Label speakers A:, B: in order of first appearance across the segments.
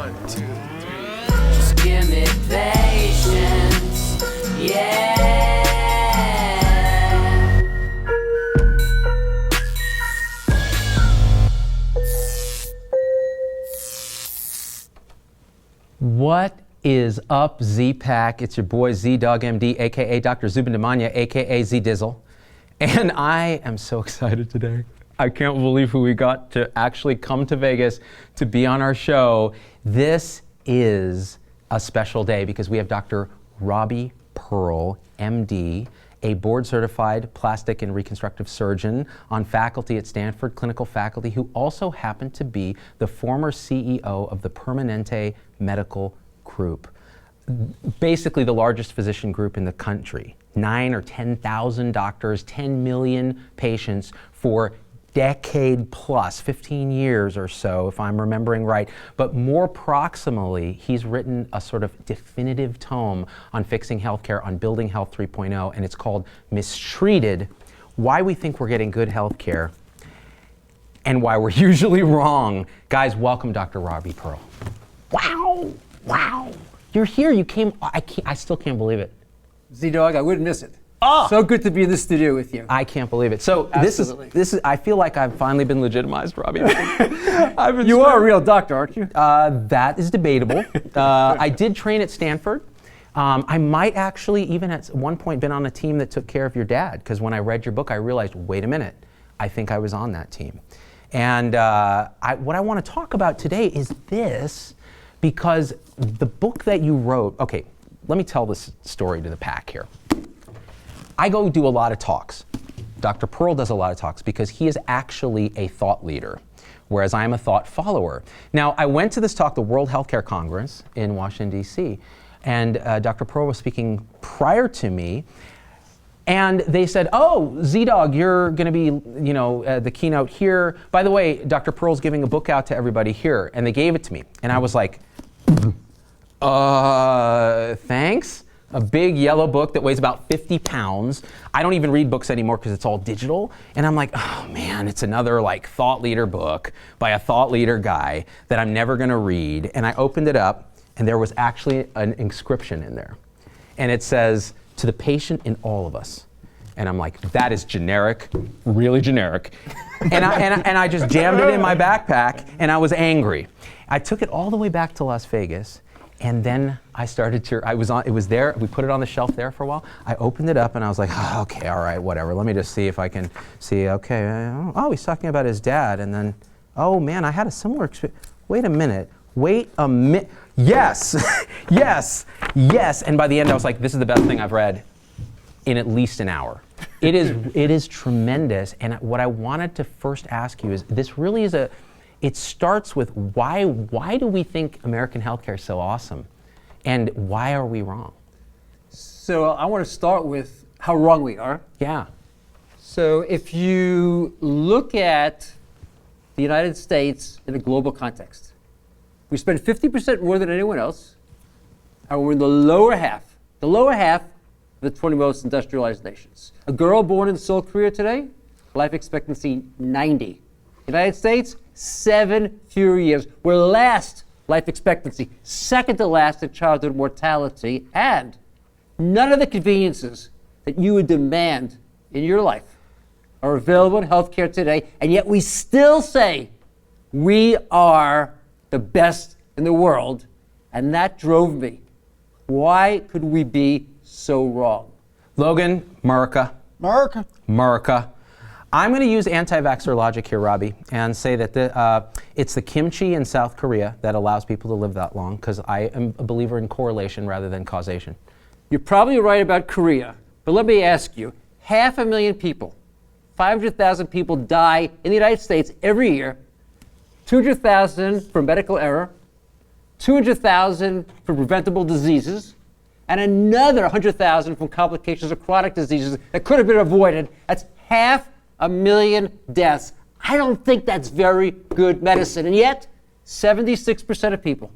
A: 1, 2, 3.
B: Just give me patience, yeah.
C: What is up, Z-Pack? It's your boy Z-Dog MD, aka Dr. Zubin, aka Z-Dizzle. And I am so excited today. I can't believe who we got to actually come to Vegas to be on our show. This is a special day because we have Dr. Robbie Pearl, MD, a board-certified plastic and reconstructive surgeon on faculty at Stanford, clinical faculty, who also happened to be the former CEO of the Permanente medical group. Basically the largest physician group in the country. 9,000 or 10,000 doctors, 10 million patients for decade plus, 15 years or so, if I'm remembering right. But more proximally, he's written a sort of definitive tome on fixing healthcare, on building health 3.0, and it's called Mistreated, Why We Think We're Getting Good Healthcare and Why We're Usually Wrong. Guys, welcome Dr. Robbie Pearl. Wow, wow. You're here, you came, I still can't believe it.
D: Z-Dog, I wouldn't miss it.
C: Oh.
D: So good to be in the studio with you.
C: I can't believe it. So this is. I feel like I've finally been legitimized, Robbie.
D: You are a real doctor, aren't you?
C: That is debatable. I did train at Stanford. I might actually even at one point been on a team that took care of your dad, because when I read your book, I realized, wait a minute, I think I was on that team. And what I want to talk about today is this, because the book that you wrote. Okay, let me tell this story to the pack here. I go do a lot of talks. Dr. Pearl does a lot of talks because he is actually a thought leader, whereas I am a thought follower. Now, I went to this talk, the World Healthcare Congress in Washington, D.C., and Dr. Pearl was speaking prior to me, and they said, oh, Z-Dog, you're going to be, the keynote here. By the way, Dr. Pearl's giving a book out to everybody here, and they gave it to me. And I was like, thanks? A big yellow book that weighs about 50 pounds. I don't even read books anymore because it's all digital. And I'm like, oh man, it's another thought leader book by a thought leader guy that I'm never gonna read. And I opened it up and there was actually an inscription in there. And it says, to the patient in all of us. And I'm like, that is generic, really generic. and I just jammed it in my backpack and I was angry. I took it all the way back to Las Vegas. And then I started to, it was there, we put it on the shelf there for a while. I opened it up and I was like, oh, okay, all right, whatever. Let me just see if I can see, okay, oh, he's talking about his dad. And then, oh man, I had a similar experience. Wait a minute, yes, yes. And by the end I was like, this is the best thing I've read in at least an hour. It is tremendous. And what I wanted to first ask you is, this really is it starts with why do we think American healthcare is so awesome? And why are we wrong?
D: So I want to start with how wrong we are.
C: Yeah.
D: So if you look at the United States in a global context, we spend 50% more than anyone else, and we're in the lower half of the 20 most industrialized nations. A girl born in Seoul, Korea today, life expectancy 90. United States, 7 fewer years. We're last life expectancy, second to last in childhood mortality, and none of the conveniences that you would demand in your life are available in healthcare today, and yet we still say we are the best in the world, and that drove me. Why could we be so wrong?
C: Logan, America. I'm going to use anti-vaxxer logic here, Robbie, and say that it's the kimchi in South Korea that allows people to live that long, because I am a believer in correlation rather than causation.
D: You're probably right about Korea, but let me ask you, 500,000 people, 500,000 people die in the United States every year, 200,000 from medical error, 200,000 from preventable diseases, and another 100,000 from complications of chronic diseases that could have been avoided. That's 500,000 deaths. I don't think that's very good medicine. And yet, 76% of people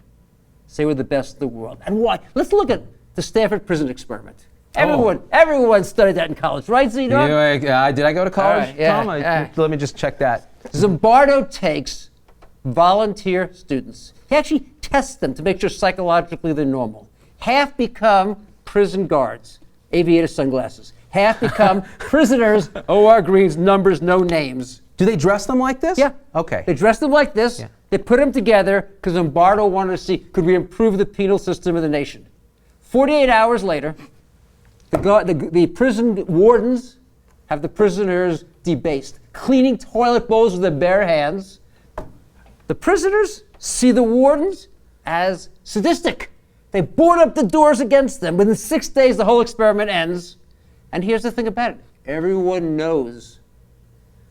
D: say we're the best in the world. And why? Let's look at the Stanford prison experiment. Everyone studied that in college, right, Z-Dog?
C: Did I go to college,
D: right, yeah,
C: Tom? Let me just check that.
D: Zimbardo takes volunteer students. He actually tests them to make sure psychologically they're normal. Half become prison guards, aviator sunglasses. Half become prisoners, OR greens, numbers, no names.
C: Do they dress them like this?
D: Yeah.
C: Okay.
D: They dress them like this.
C: Yeah.
D: They put them together because Lombardo wanted to see, could we improve the penal system of the nation? 48 hours later, the prison wardens have the prisoners debased, cleaning toilet bowls with their bare hands. The prisoners see the wardens as sadistic. They board up the doors against them. Within 6 days, the whole experiment ends. And here's the thing about it. Everyone knows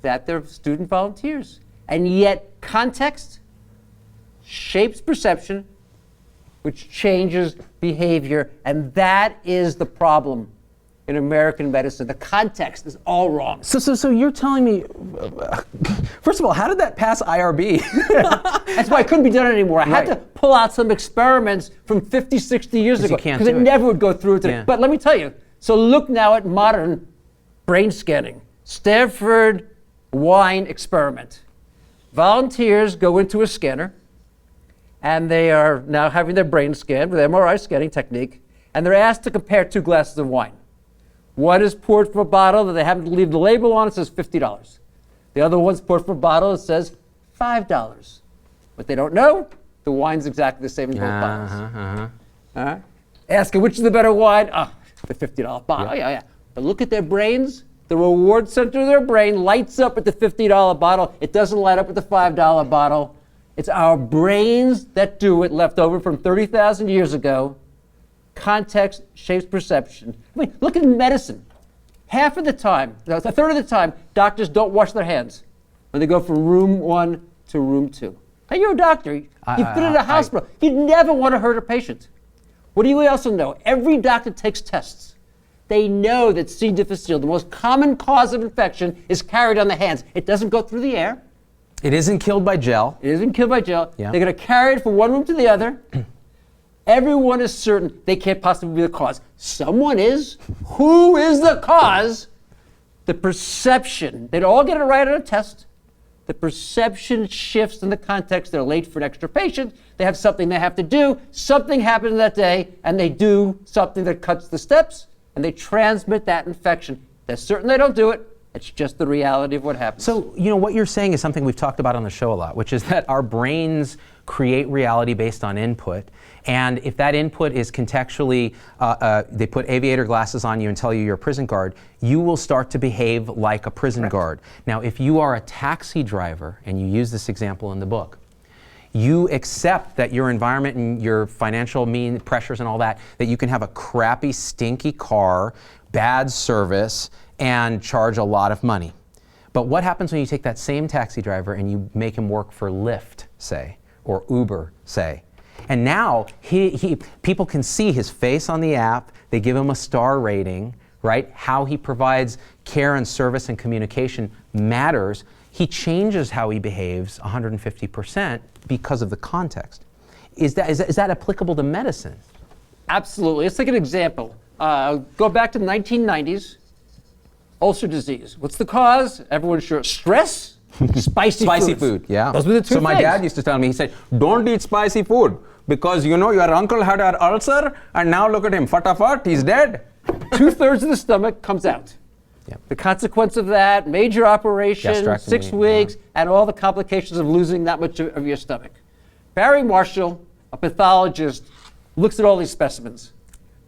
D: that they're student volunteers. And yet context shapes perception, which changes behavior. And that is the problem in American medicine. The context is all wrong.
C: So you're telling me, first of all, how did that pass IRB?
D: That's why it couldn't be done anymore. I had to pull out some experiments from 50, 60 years ago because it never would go through today.
C: Yeah.
D: But let me tell you, so look now at modern brain scanning. Stanford wine experiment. Volunteers go into a scanner and they are now having their brain scanned with MRI scanning technique, and they're asked to compare 2 glasses of wine. One is poured from a bottle that they happen to leave the label on. It says $50. The other one's poured from a bottle that says $5. What they don't know, the wine's exactly the same in both bottles. All right? Ask them, which is the better wine? Oh, the $50 bottle. Yeah. But look at their brains. The reward center of their brain lights up at the $50 bottle. It doesn't light up at the $5 bottle. It's our brains that do it, left over from 30,000 years ago. Context shapes perception. I mean, look at medicine. Half of the time, a third of the time, doctors don't wash their hands when they go from room 1 to room 2. Hey, you're a doctor. You've been in a hospital. You'd never want to hurt a patient. What do you also know? Every doctor takes tests. They know that C. difficile, the most common cause of infection, is carried on the hands. It doesn't go through the air.
C: It isn't killed by gel.
D: It isn't killed by gel.
C: Yeah.
D: They're going to carry it from one room to the other. Everyone is certain they can't possibly be the cause. Someone is. Who is the cause? The perception. They'd all get it right on a test. The perception shifts in the context. They're late for an extra patient. They have something they have to do. Something happened that day, and they do something that cuts the steps, and they transmit that infection. They're certain they don't do it. It's just the reality of what happens.
C: So, what you're saying is something we've talked about on the show a lot, which is that our brains create reality based on input. And if that input is contextually, they put aviator glasses on you and tell you you're a prison guard, you will start to behave like a prison guard. Now, if you are a taxi driver, and you use this example in the book, you accept that your environment and your financial pressures and all that you can have a crappy, stinky car, bad service, and charge a lot of money. But what happens when you take that same taxi driver and you make him work for Lyft, say, or Uber, say? And now people can see his face on the app. They give him a star rating, right? How he provides care and service and communication matters. He changes how he behaves 150% because of the context. Is that applicable to medicine?
D: Absolutely. Let's take an example. Go back to the 1990s. Ulcer disease. What's the cause? Everyone's sure. Stress? Spicy
C: food, yeah.
D: Those were the two
C: So my
D: things.
C: dad used to tell me, he said, don't eat spicy food because your uncle had an ulcer and now look at him, fatafat, he's dead.
D: 2/3 of the stomach comes out.
C: Yep.
D: The consequence of that, major operation,
C: Gastrectomy,
D: 6 weeks, and all the complications of losing that much of your stomach. Barry Marshall, a pathologist, looks at all these specimens.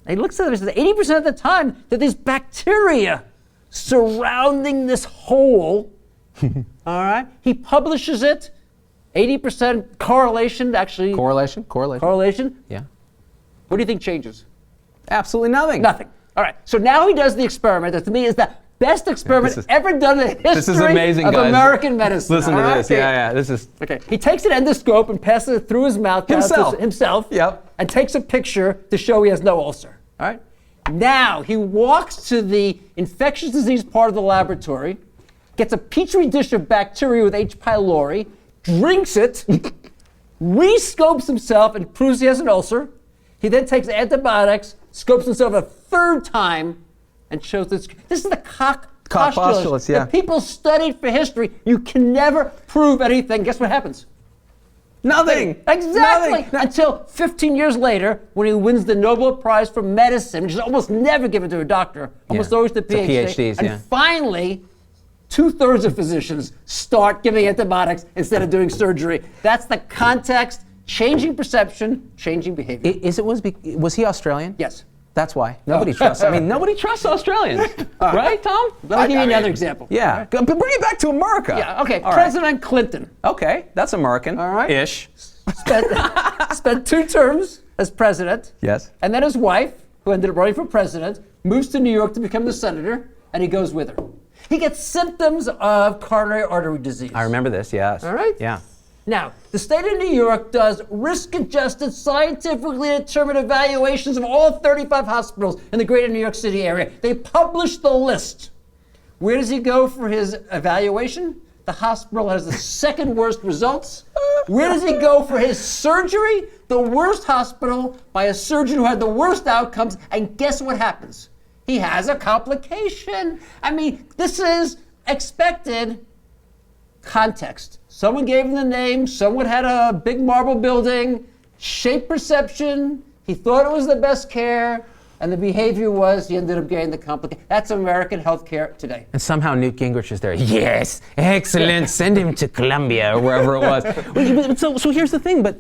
D: And he looks at them and says 80% of the time that there's bacteria surrounding this hole. All right? He publishes it. 80% correlation, actually.
C: Correlation.
D: Correlation.
C: Yeah.
D: What do you think changes?
C: Absolutely nothing.
D: Nothing. All right. So now he does the experiment that to me is the best experiment ever done in the history
C: amazing,
D: of
C: guys.
D: American medicine.
C: Listen to this. Yeah. This is.
D: Okay. He takes an endoscope and passes it through his mouth himself.
C: Yep.
D: And takes a picture to show he has no ulcer. All right. Now he walks to the infectious disease part of the laboratory, gets a petri dish of bacteria with H. pylori, drinks it, re-scopes himself and proves he has an ulcer. He then takes antibiotics, scopes himself a 3rd time, and shows this. This is the cock postulates
C: yeah.
D: that people studied for history. You can never prove anything. Guess what happens?
C: Nothing.
D: Exactly.
C: Nothing.
D: Until 15 years later, when he wins the Nobel Prize for Medicine, which is almost never given to a doctor, almost always to
C: It's the
D: PhD.
C: PhDs,
D: and finally, 2/3 of physicians start giving antibiotics instead of doing surgery. That's the context, changing perception, changing behavior.
C: Was he Australian?
D: Yes.
C: That's why. Nobody trusts. I mean, nobody trusts Australians. Right, Tom?
D: Let me give you another example.
C: Yeah. But bring it back to America.
D: Yeah, okay.
C: All right.
D: President Clinton.
C: Okay, that's American.
D: All right.
C: Ish.
D: Spent 2 terms as president.
C: Yes.
D: And then his wife, who ended up running for president, moves to New York to become the senator, and he goes with her. He gets symptoms of coronary artery disease.
C: I remember this, yes.
D: All right?
C: Yeah.
D: Now, the state of New York does risk-adjusted, scientifically determined evaluations of all 35 hospitals in the greater New York City area. They publish the list. Where does he go for his evaluation? The hospital has the second worst results. Where does he go for his surgery? The worst hospital by a surgeon who had the worst outcomes. And guess what happens? He has a complication. I mean, this is expected. Context. Someone gave him the name, someone had a big marble building, shape perception, he thought it was the best care, and the behavior was he ended up getting the complication. That's American healthcare today.
C: And somehow Newt Gingrich is there. Yes, excellent. Send him to Columbia or wherever it was. So here's the thing, but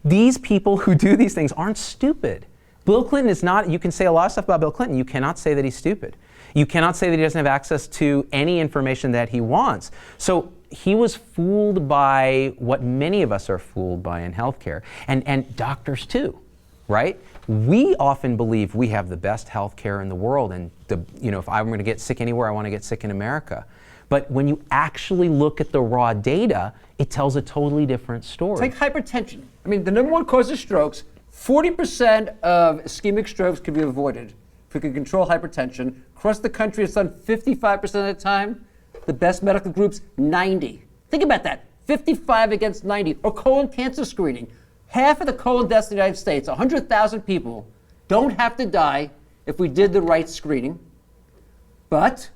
C: these people who do these things aren't stupid. Bill Clinton is not, you can say a lot of stuff about Bill Clinton, you cannot say that he's stupid. You cannot say that he doesn't have access to any information that he wants. So he was fooled by what many of us are fooled by in healthcare, and doctors too, right? We often believe we have the best healthcare in the world, and if I'm going to get sick anywhere, I want to get sick in America. But when you actually look at the raw data, it tells a totally different story.
D: Take hypertension. I mean, the number one cause of strokes, 40% of ischemic strokes can be avoided if we can control hypertension. Across the country, it's done 55% of the time. The best medical groups, 90. Think about that, 55 against 90. Or colon cancer screening. Half of the colon deaths in the United States, 100,000 people, don't have to die if we did the right screening. But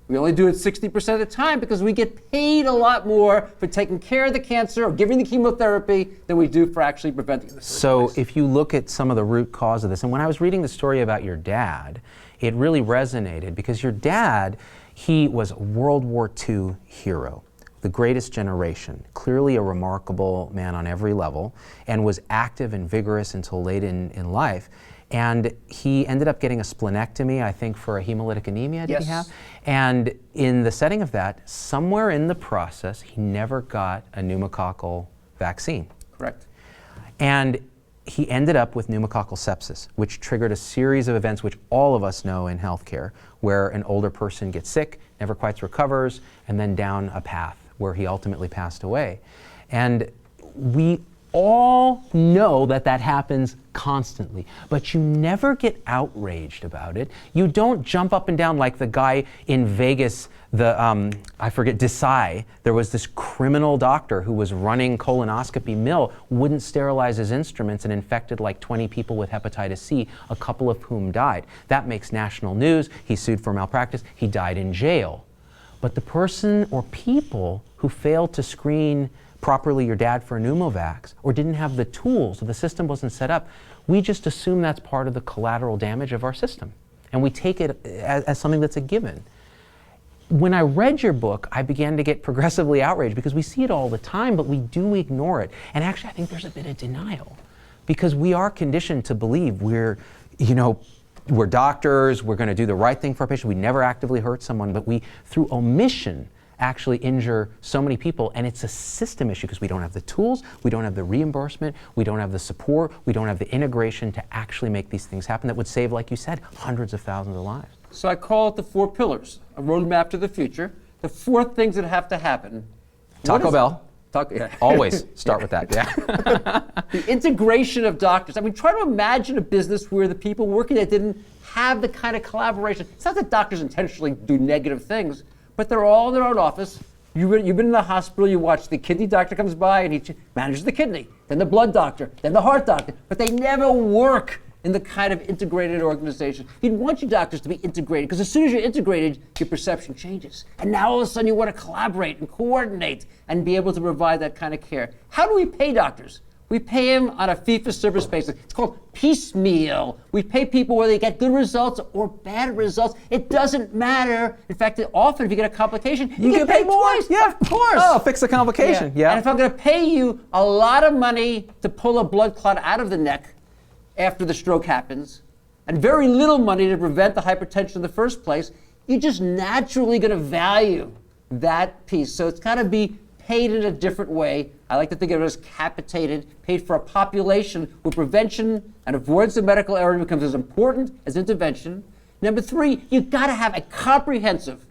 D: we only do it 60% of the time because we get paid a lot more for taking care of the cancer or giving the chemotherapy than we do for actually preventing this.
C: So if you look at some of the root cause of this, and when I was reading the story about your dad, it really resonated because your dad, he was a World War II hero, the greatest generation, clearly a remarkable man on every level, and was active and vigorous until late in life. And he ended up getting a splenectomy, I think, for a hemolytic anemia, did he have? And in the setting of that, somewhere in the process, he never got a pneumococcal vaccine.
D: Correct.
C: And he ended up with pneumococcal sepsis, which triggered a series of events which all of us know in healthcare, where an older person gets sick, never quite recovers, and then down a path where he ultimately passed away. And we all know that that happens constantly, but you never get outraged about it. You don't jump up and down like the guy in Vegas, I forget, Desai. There was this criminal doctor who was running colonoscopy mill, wouldn't sterilize his instruments, and infected like 20 people with hepatitis C, a couple of whom died. That makes national news. He sued for malpractice. He died in jail. But the person or people who failed to screen properly your dad for a pneumovax, or didn't have the tools, or the system wasn't set up, we just assume that's part of the collateral damage of our system. And we take it as something that's a given. When I read your book, I began to get progressively outraged because we see it all the time, but we do ignore it. And actually, I think there's a bit of denial because we are conditioned to believe we're doctors, we're going to do the right thing for our patient. We never actively hurt someone, but we, through omission, actually injure so many people, and it's a system issue because we don't have the tools, we don't have the reimbursement, we don't have the support, we don't have the integration to actually make these things happen that would save, like you said, hundreds of thousands of lives.
D: So I call it the 4 pillars, a roadmap to the future. The 4 things that have to happen.
C: Taco Bell.
D: Yeah.
C: Always start with that, yeah.
D: The integration of doctors. I mean, try to imagine a business where the people working there didn't have the kind of collaboration. It's not that doctors intentionally do negative things, but they're all in their own office. You've been in the hospital, you watch the kidney doctor comes by and he manages the kidney, then the blood doctor, then the heart doctor, but they never work in the kind of integrated organization. You'd want your doctors to be integrated, because as soon as you're integrated, your perception changes. And now all of a sudden you want to collaborate and coordinate and be able to provide that kind of care. How do we pay doctors? We pay them on a fee-for-service basis. It's called piecemeal. We pay people whether they get good results or bad results. It doesn't matter. In fact, often if you get a complication, you get paid twice.
C: Yeah,
D: of course.
C: Oh, fix the complication. Yeah.
D: And if I'm going to pay you a lot of money to pull a blood clot out of the neck after the stroke happens, and very little money to prevent the hypertension in the first place, you're just naturally going to value that piece. So it's got to be paid in a different way. I like to think of it as capitated, paid for a population where prevention and avoidance of medical error becomes as important as intervention. Number three, you've got to have a comprehensive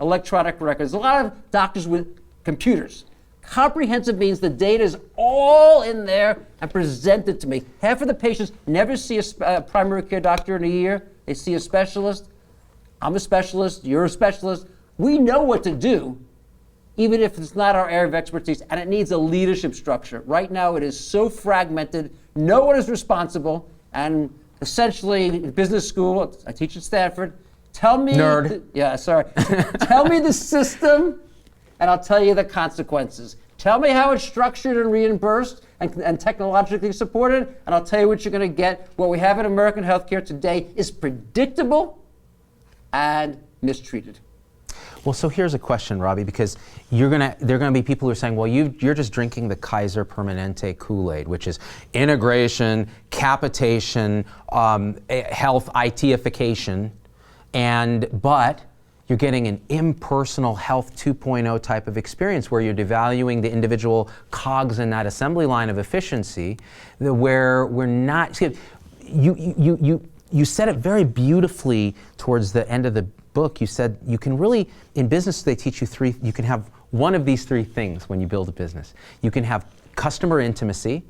D: electronic record. There's a lot of doctors with computers. Comprehensive means the data is all in there and presented to me. Half of the patients never see a primary care doctor in a year. They see a specialist. I'm a specialist. You're a specialist. We know what to do, even if it's not our area of expertise, and it needs a leadership structure. Right now, it is so fragmented. No one is responsible, and essentially, in business school, I teach at Stanford, tell me...
C: Nerd.
D: Tell me the system, and I'll tell you the consequences. Tell me how it's structured and reimbursed and technologically supported, and I'll tell you what you're going to get. What we have in American healthcare today is predictable and mistreated.
C: Well, so here's a question, Robbie, because there are gonna be people who are saying, well, you're just drinking the Kaiser Permanente Kool-Aid, which is integration, capitation, health IT-ification, but you're getting an impersonal health 2.0 type of experience where you're devaluing the individual cogs in that assembly line of efficiency, where we're not. You said it very beautifully towards the end of the book. You said you can really, in business they teach you three, you can have one of these three things when you build a business. You can have customer intimacy,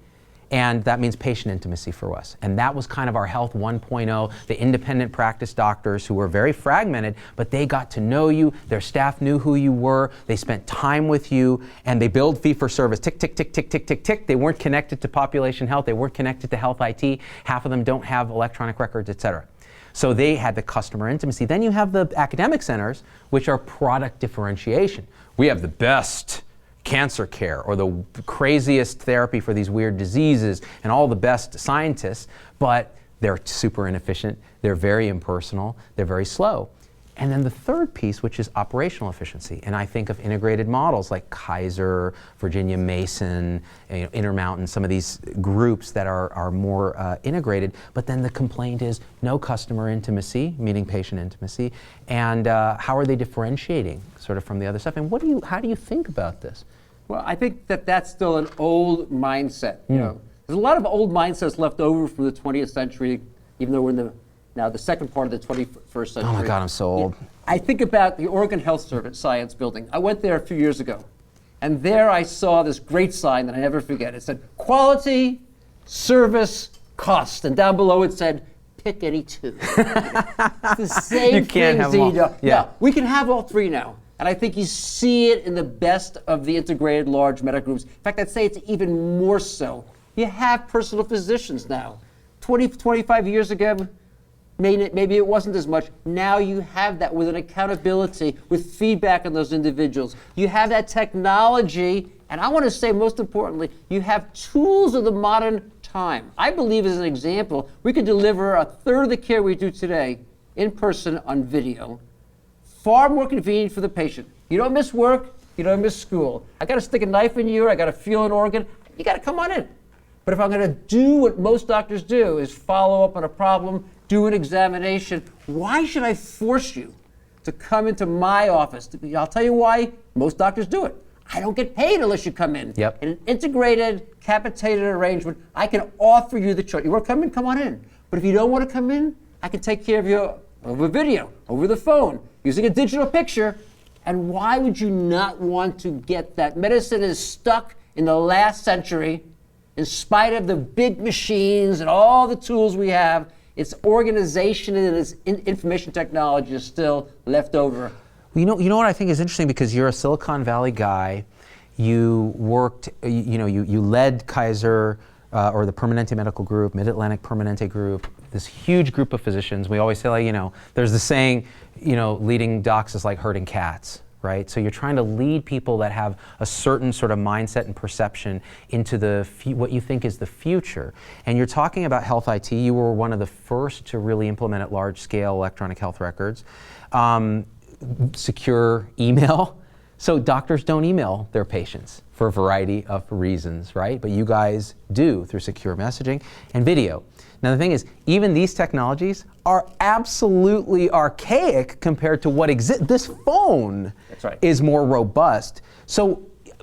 C: and that means patient intimacy for us. And that was kind of our health 1.0, the independent practice doctors who were very fragmented, but they got to know you, their staff knew who you were, they spent time with you, and they billed fee for service, tick, tick, tick, tick, tick, tick, tick. They weren't connected to population health, they weren't connected to health IT, half of them don't have electronic records, et cetera. So they had the customer intimacy. Then you have the academic centers, which are product differentiation. We have the best cancer care or the craziest therapy for these weird diseases and all the best scientists, but they're super inefficient, they're very impersonal, they're very slow. And then the third piece, which is operational efficiency. And I think of integrated models like Kaiser, Virginia Mason, Intermountain, some of these groups that are more integrated. But then the complaint is no customer intimacy, meaning patient intimacy. And how are they differentiating sort of from the other stuff? And how do you think about this?
D: Well, I think that's still an old mindset. You know, there's a lot of old mindsets left over from the 20th century, even though we're in the second part of the 21st century.
C: Oh my God, I'm so old.
D: I think about the Oregon Health Service Science Building. I went there a few years ago, and there I saw this great sign that I never forget. It said, quality, service, cost. And down below it said, pick any two. It's the same
C: you can't
D: thing,
C: have them all.
D: Zito.
C: Yeah.
D: We can have all three now. And I think you see it in the best of the integrated large medical groups. In fact, I'd say it's even more so. You have personal physicians now. 25 years ago, maybe it wasn't as much. Now you have that with an accountability, with feedback on those individuals. You have that technology, and I want to say most importantly, you have tools of the modern time. I believe as an example, we could deliver a third of the care we do today in person on video. Far more convenient for the patient. You don't miss work, you don't miss school. I got to stick a knife in you, I got to feel an organ, you got to come on in. But if I'm going to do what most doctors do, is follow up on a problem, do an examination, why should I force you to come into my office? I'll tell you why most doctors do it. I don't get paid unless you come in.
C: Yep.
D: In an integrated, capitated arrangement, I can offer you the choice. You want to come in? Come on in. But if you don't want to come in, I can take care of you over video, over the phone, using a digital picture. And why would you not want to get that? Medicine is stuck in the last century. In spite of the big machines and all the tools we have, its organization and its information technology is still left over.
C: You know what I think is interesting, because you're a Silicon Valley guy. You worked, you led Kaiser or the Permanente Medical Group, Mid-Atlantic Permanente Group, this huge group of physicians. We always say, like, you know, there's the saying, you know, leading docs is like herding cats, right? So you're trying to lead people that have a certain sort of mindset and perception into what you think is the future. And you're talking about health IT. You were one of the first to really implement at large scale electronic health records. Secure email. So doctors don't email their patients for a variety of reasons, right? But you guys do through secure messaging and video. Now the thing is, even these technologies are absolutely archaic compared to what exists. This phone is more robust. So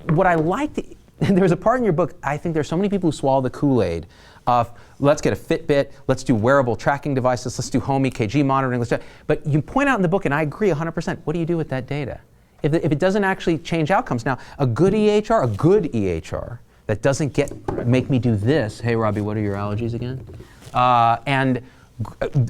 C: what I liked, there's a part in your book, I think there's so many people who swallow the Kool-Aid of, let's get a Fitbit, let's do wearable tracking devices, let's do home EKG monitoring, but you point out in the book, and I agree 100%, what do you do with that data? If it doesn't actually change outcomes. Now, a good EHR that doesn't make me do this, hey Robbie, what are your allergies again? And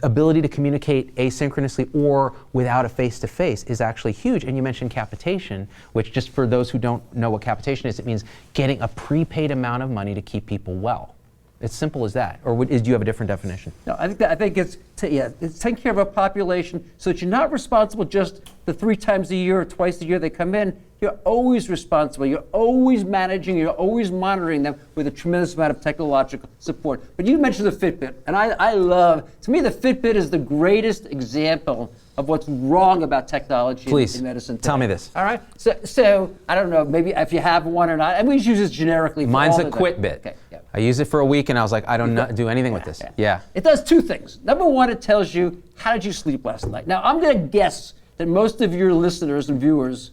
C: ability to communicate asynchronously or without a face-to-face is actually huge. And you mentioned capitation, which, just for those who don't know what capitation is, it means getting a prepaid amount of money to keep people well. It's simple as that. Or do you have a different definition?
D: No, I think it's taking care of a population so that you're not responsible just the 3 times a year or twice a year they come in. You're always responsible. You're always managing. You're always monitoring them with a tremendous amount of technological support. But you mentioned the Fitbit, and I love, to me, the Fitbit is the greatest example of what's wrong about technology in medicine today.
C: Tell me this.
D: All right? So I don't know, maybe if you have one or not. And we use this generically.
C: Mine's a Quitbit.
D: Okay, yeah.
C: I used it for a week and I was like, I don't do anything with this. Yeah.
D: It does 2 things. Number 1, it tells you, how did you sleep last night? Now, I'm going to guess that most of your listeners and viewers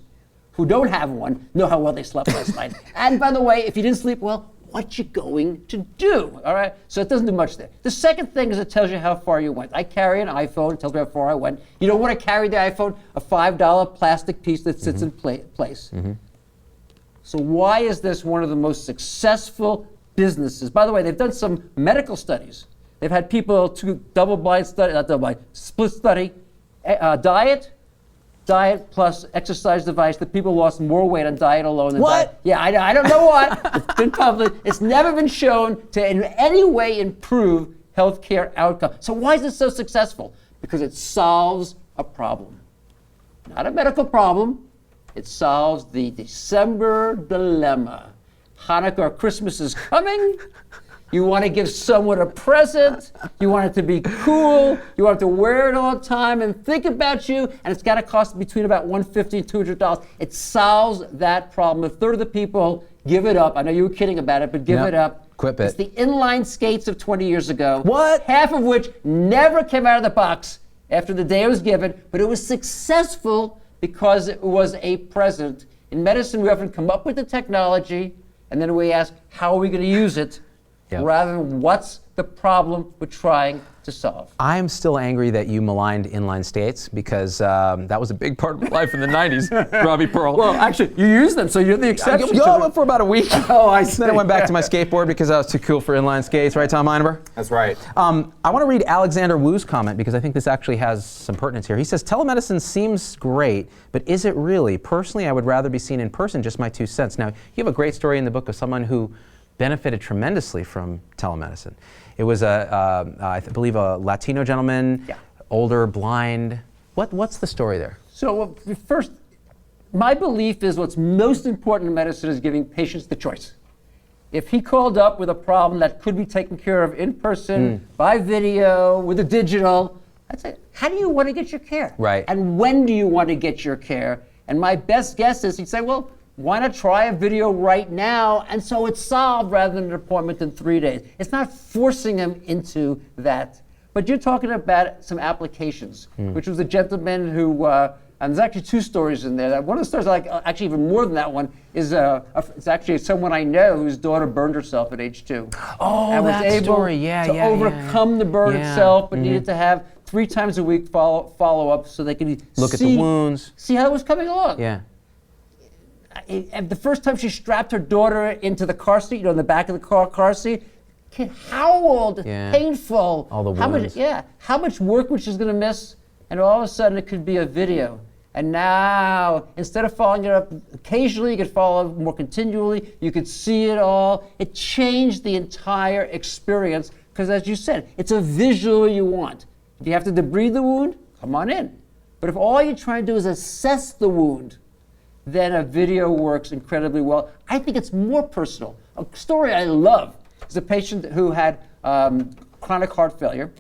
D: who don't have one know how well they slept last night. And by the way, if you didn't sleep well, what you going to do? All right? So it doesn't do much there. The second thing is it tells you how far you went. I carry an iPhone. It tells me how far I went. You know what I carried the iPhone? A $5 plastic piece that sits in place. So why is this one of the most successful businesses? By the way, they've done some medical studies. They've had people do double-blind study, not double-blind, split study, diet plus exercise device. The people lost more weight on diet alone than diet. Yeah, I don't know what. It's been published. It's never been shown to in any way improve healthcare outcome. So why is it so successful? Because it solves a problem. Not a medical problem. It solves the December dilemma. Hanukkah or Christmas is coming. You want to give someone a present. You want it to be cool. You want it to wear it all the time and think about you. And it's got to cost between about $150 and $200. It solves that problem. A third of the people give it up. I know you were kidding about it, but give it up.
C: Quitbit.
D: It's the inline skates of 20 years ago.
C: What?
D: Half of which never came out of the box after the day it was given, but it was successful because it was a present. In medicine, we often come up with the technology, and then we ask, how are we going to use it? Rather than what's the problem we're trying to solve.
C: I'm still angry that you maligned inline skates because that was a big part of my life in the 90s, Robbie Pearl.
D: Well, actually, you use them, so you're the exception.
C: For about a week.
D: Oh, I see.
C: Then I went back to my skateboard because I was too cool for inline skates, right, Tom Eineber?
A: That's right.
C: I want to read Alexander Wu's comment because I think this actually has some pertinence here. He says, telemedicine seems great, but is it really? Personally, I would rather be seen in person, just my 2 cents. Now, you have a great story in the book of someone who benefited tremendously from telemedicine. It was I believe a Latino gentleman, older, blind. What's the story there?
D: So first, my belief is what's most important in medicine is giving patients the choice. If he called up with a problem that could be taken care of in person, by video, with a digital, I'd say, how do you want to get your care?
C: Right.
D: And when do you want to get your care? And my best guess is he'd say, well, why not try a video right now? And so it's solved rather than an appointment in 3 days. It's not forcing him into that. But you're talking about some applications, which was a gentleman who, and there's actually 2 stories in there. One of the stories, actually even more than that one, is it's actually someone I know whose daughter burned herself at age 2.
C: Oh,
D: and
C: that
D: was able
C: story,
D: to overcome the burn itself, but needed to have 3 times a week follow-up so they could
C: look at the wounds.
D: See how it was coming along.
C: Yeah.
D: And the first time she strapped her daughter into the car seat, in the back of the car seat, kid howled, painful.
C: All the wounds.
D: How much work which she's going to miss, and all of a sudden it could be a video. And now, instead of following it up occasionally, you could follow it more continually. You could see it all. It changed the entire experience because, as you said, it's a visual you want. If you have to debride the wound, come on in. But if all you're trying to do is assess the wound, then a video works incredibly well. I think it's more personal. A story I love is a patient who had chronic heart failure,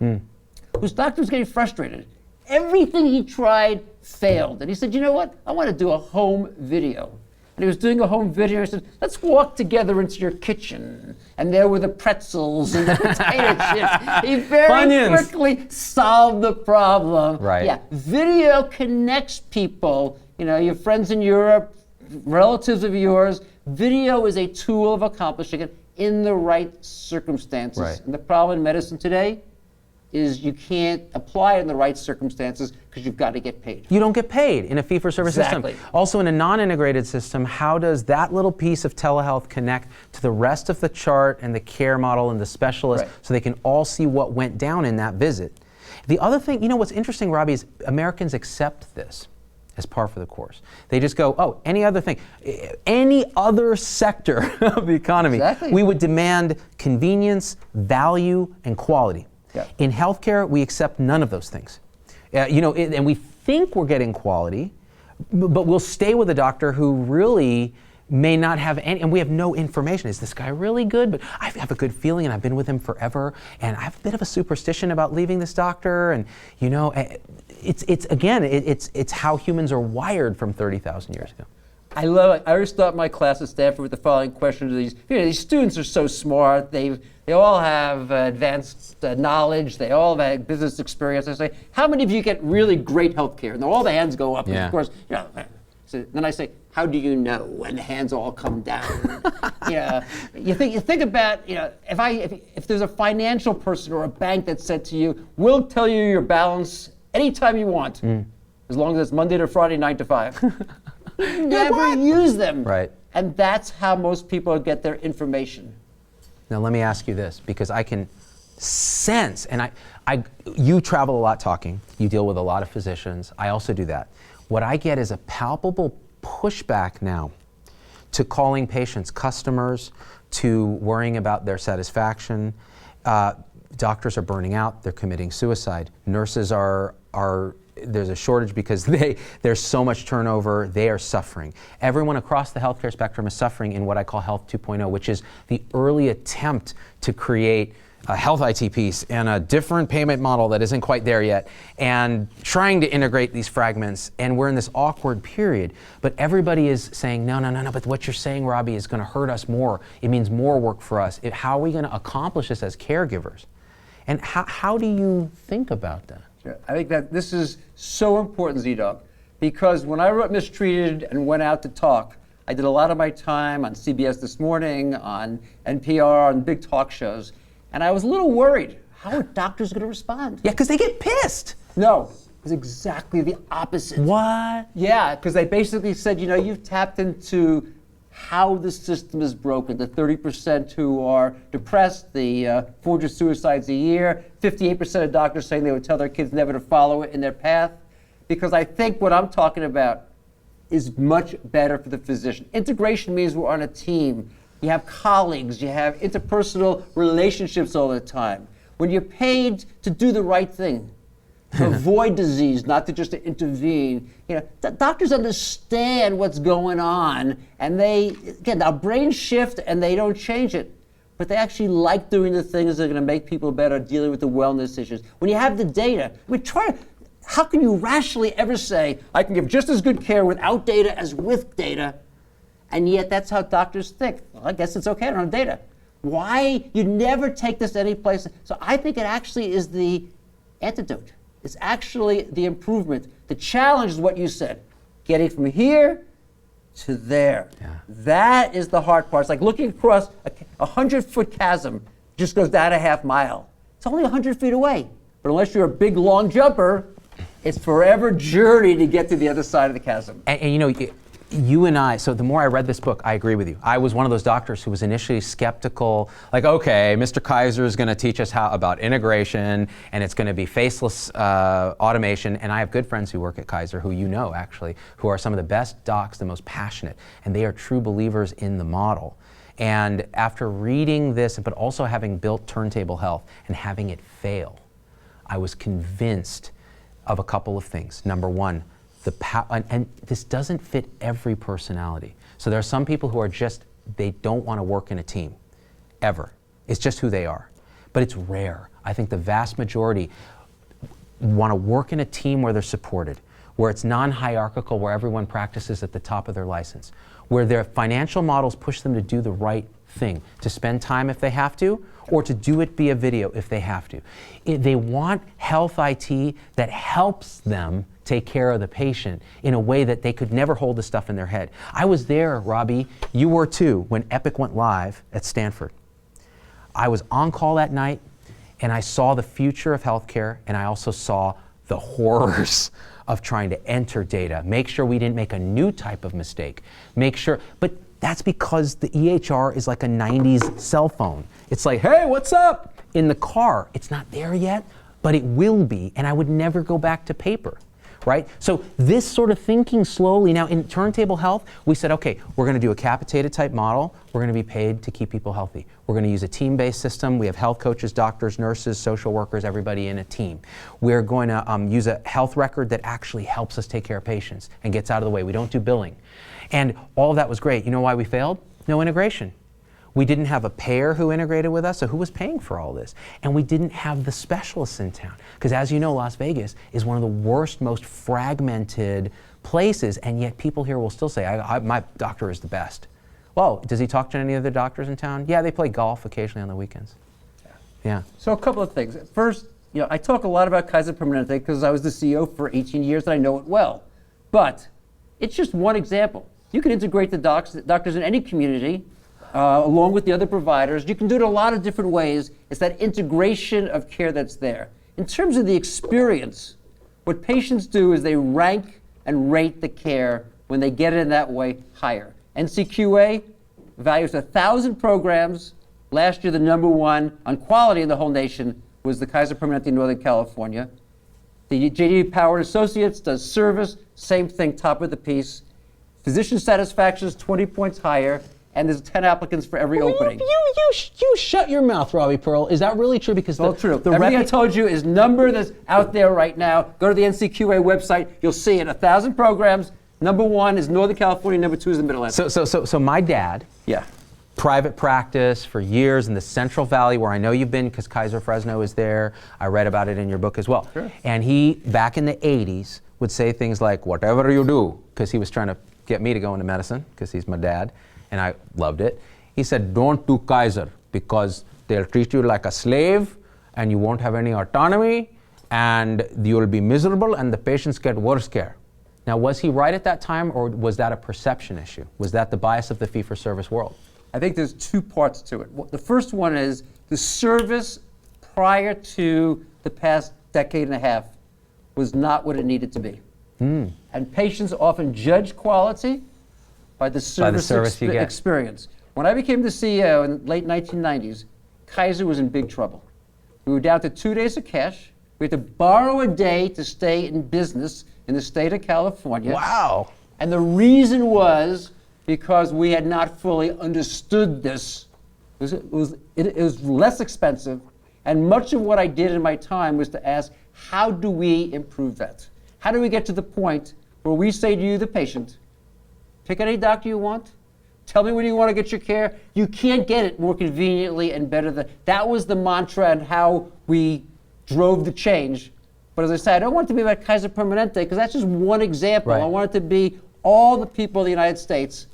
D: whose doctor was getting frustrated. Everything he tried failed. And he said, you know what? I want to do a home video. And he was doing a home video. He said, let's walk together into your kitchen. And there were the pretzels and the potato chips. He very quickly solved the problem.
C: Right.
D: Yeah, video connects people. You know, your friends in Europe, relatives of yours. Video is a tool of accomplishing it in the right circumstances.
C: Right.
D: And the problem in medicine today is you can't apply it in the right circumstances because you've got to get paid.
C: You don't get paid in a fee-for-service
D: Exactly.
C: system. Also, in a non-integrated system, how does that little piece of telehealth connect to the rest of the chart and the care model and the specialist so they can all see what went down in that visit? The other thing, you know what's interesting, Robbie, is Americans accept this as par for the course. They just go, oh, any other thing, any other sector of the economy, we would demand convenience, value, and quality.
D: Yeah.
C: In healthcare, we accept none of those things. And we think we're getting quality, but we'll stay with a doctor who really may not have any, and we have no information. Is this guy really good? But I have a good feeling, and I've been with him forever, and I have a bit of a superstition about leaving this doctor, and it's how humans are wired from 30,000 years ago.
D: I love it. I always start my class at Stanford with the following question to these students are so smart. They all have advanced knowledge. They all have business experience. I say, how many of you get really great health care? And all the hands go up. And of course, so then I say, how do you know? And the hands all come down. You think about, if there's a financial person or a bank that said to you, we'll tell you your balance anytime you want, as long as it's Monday to Friday, 9 to 5. Never use them.
C: Right.
D: And that's how most people get their information.
C: Now let me ask you this, because I can sense, and you travel a lot talking, you deal with a lot of physicians, I also do that. What I get is a palpable pushback now to calling patients customers, to worrying about their satisfaction. Doctors are burning out, they're committing suicide. Nurses are there's a shortage because there's so much turnover, they are suffering. Everyone across the healthcare spectrum is suffering in what I call Health 2.0, which is the early attempt to create a health IT piece and a different payment model that isn't quite there yet, and trying to integrate these fragments, and we're in this awkward period. But everybody is saying, no, but what you're saying, Robbie, is gonna hurt us more. It means more work for us. How are we gonna accomplish this as caregivers? And how do you think about that?
D: I think that this is so important, Z-Dog, because when I wrote Mistreated and went out to talk, I did a lot of my time on CBS This Morning, on NPR, on big talk shows, and I was a little worried. How are doctors going to respond?
C: Yeah, because they get pissed.
D: No, it's exactly the opposite.
C: What?
D: Yeah, because they basically said, you've tapped into how the system is broken. The 30% who are depressed, the 400 suicides a year, 58% of doctors saying they would tell their kids never to follow it in their path. Because I think what I'm talking about is much better for the physician. Integration means we're on a team. You have colleagues, you have interpersonal relationships all the time. When you're paid to do the right thing, to avoid disease, not to just to intervene. Doctors understand what's going on, and our brains shift and they don't change it, but they actually like doing the things that are going to make people better, dealing with the wellness issues. When you have the data, how can you rationally ever say, I can give just as good care without data as with data? And yet that's how doctors think. Well, I guess it's okay, I don't have data. Why? You never take this any place. So I think it actually is the antidote. It's actually the improvement. The challenge is what you said, getting from here to there.
C: Yeah.
D: That is the hard part. It's like looking across a 100-foot chasm, just goes down a half mile. It's only 100 feet away. But unless you're a big, long jumper, it's forever journey to get to the other side of the chasm.
C: And you and I, so the more I read this book, I agree with you. I was one of those doctors who was initially skeptical, like, okay, Mr. Kaiser is going to teach us about integration, and it's going to be faceless automation. And I have good friends who work at Kaiser, who you know actually, who are some of the best docs, the most passionate, and they are true believers in the model. And after reading this, but also having built Turntable Health and having it fail, I was convinced of a couple of things. Number one, and this doesn't fit every personality. So there are some people who are just, they don't want to work in a team, ever. It's just who they are. But it's rare. I think the vast majority want to work in a team where they're supported, where it's non-hierarchical, where everyone practices at the top of their license, where their financial models push them to do the right thing, to spend time if they have to, or to do it via video if they have to. They want health IT that helps them take care of the patient in a way that they could never hold the stuff in their head. I was there, Robbie, you were too, when Epic went live at Stanford. I was on call that night, and I saw the future of healthcare, and I also saw the horrors of trying to enter data, make sure we didn't make a new type of mistake, make sure, but that's because the EHR is like a 90s cell phone. It's like, hey, what's up? In the car, it's not there yet, but it will be, and I would never go back to paper, right? So this sort of thinking slowly, now in Turntable Health, we said, okay, we're gonna do a capitated type model, we're gonna be paid to keep people healthy. We're gonna use a team-based system, we have health coaches, doctors, nurses, social workers, everybody in a team. We're going to use a health record that actually helps us take care of patients and gets out of the way. We don't do billing. And all of that was great. You know why we failed? No integration. We didn't have a payer who integrated with us, so who was paying for all this? And we didn't have the specialists in town. Because as you know, Las Vegas is one of the worst, most fragmented places, and yet people here will still say, my doctor is the best. Well, does he talk to any other doctors in town? Yeah, they play golf occasionally on the weekends. Yeah.
D: So a couple of things. First, I talk a lot about Kaiser Permanente because I was the CEO for 18 years and I know it well. But it's just one example. You can integrate the doctors in any community along with the other providers. You can do it a lot of different ways. It's that integration of care that's there. In terms of the experience, what patients do is they rank and rate the care when they get it in that way higher. NCQA values 1,000 programs. Last year, the #1 on quality in the whole nation was the Kaiser Permanente in Northern California. The J.D. Power Associates does service, same thing, top of the piece. Physician satisfaction is 20 points higher, and there's 10 applicants for every opening.
C: You shut your mouth, Robbie Pearl. Is that really true? Because
D: it's true. Everything I told you is number that's out there right now. Go to the NCQA website. You'll see it. 1,000 programs. #1 is Northern California. #2 is the Mid-Atlantic.
C: So my dad.
D: Yeah.
C: Private practice for years in the Central Valley, where I know you've been because Kaiser Fresno is there. I read about it in your book as well.
D: Sure.
C: And he, back in the 80s, would say things like, whatever you do, because he was trying to get me to go into medicine, because he's my dad, and I loved it. He said, don't do Kaiser, because they'll treat you like a slave, and you won't have any autonomy, and you'll be miserable, and the patients get worse care. Now, was he right at that time, or was that a perception issue? Was that the bias of the fee-for-service world?
D: I think there's two parts to it. The first one is the service prior to the past decade and a half was not what it needed to be. And patients often judge quality by the service experience. When I became the CEO in the late 1990s, Kaiser was in big trouble. We were down to 2 days of cash. We had to borrow a day to stay in business in the state of California.
C: Wow.
D: And the reason was because we had not fully understood this. It was less expensive, and much of what I did in my time was to ask, how do we improve that? How do we get to the point where we say to you, the patient, pick any doctor you want, tell me when you want to get your care, you can't get it more conveniently and better than, that was the mantra and how we drove the change. But as I said, I don't want it to be about Kaiser Permanente, because that's just one example.
C: Right.
D: I want it to be all the people in the United States.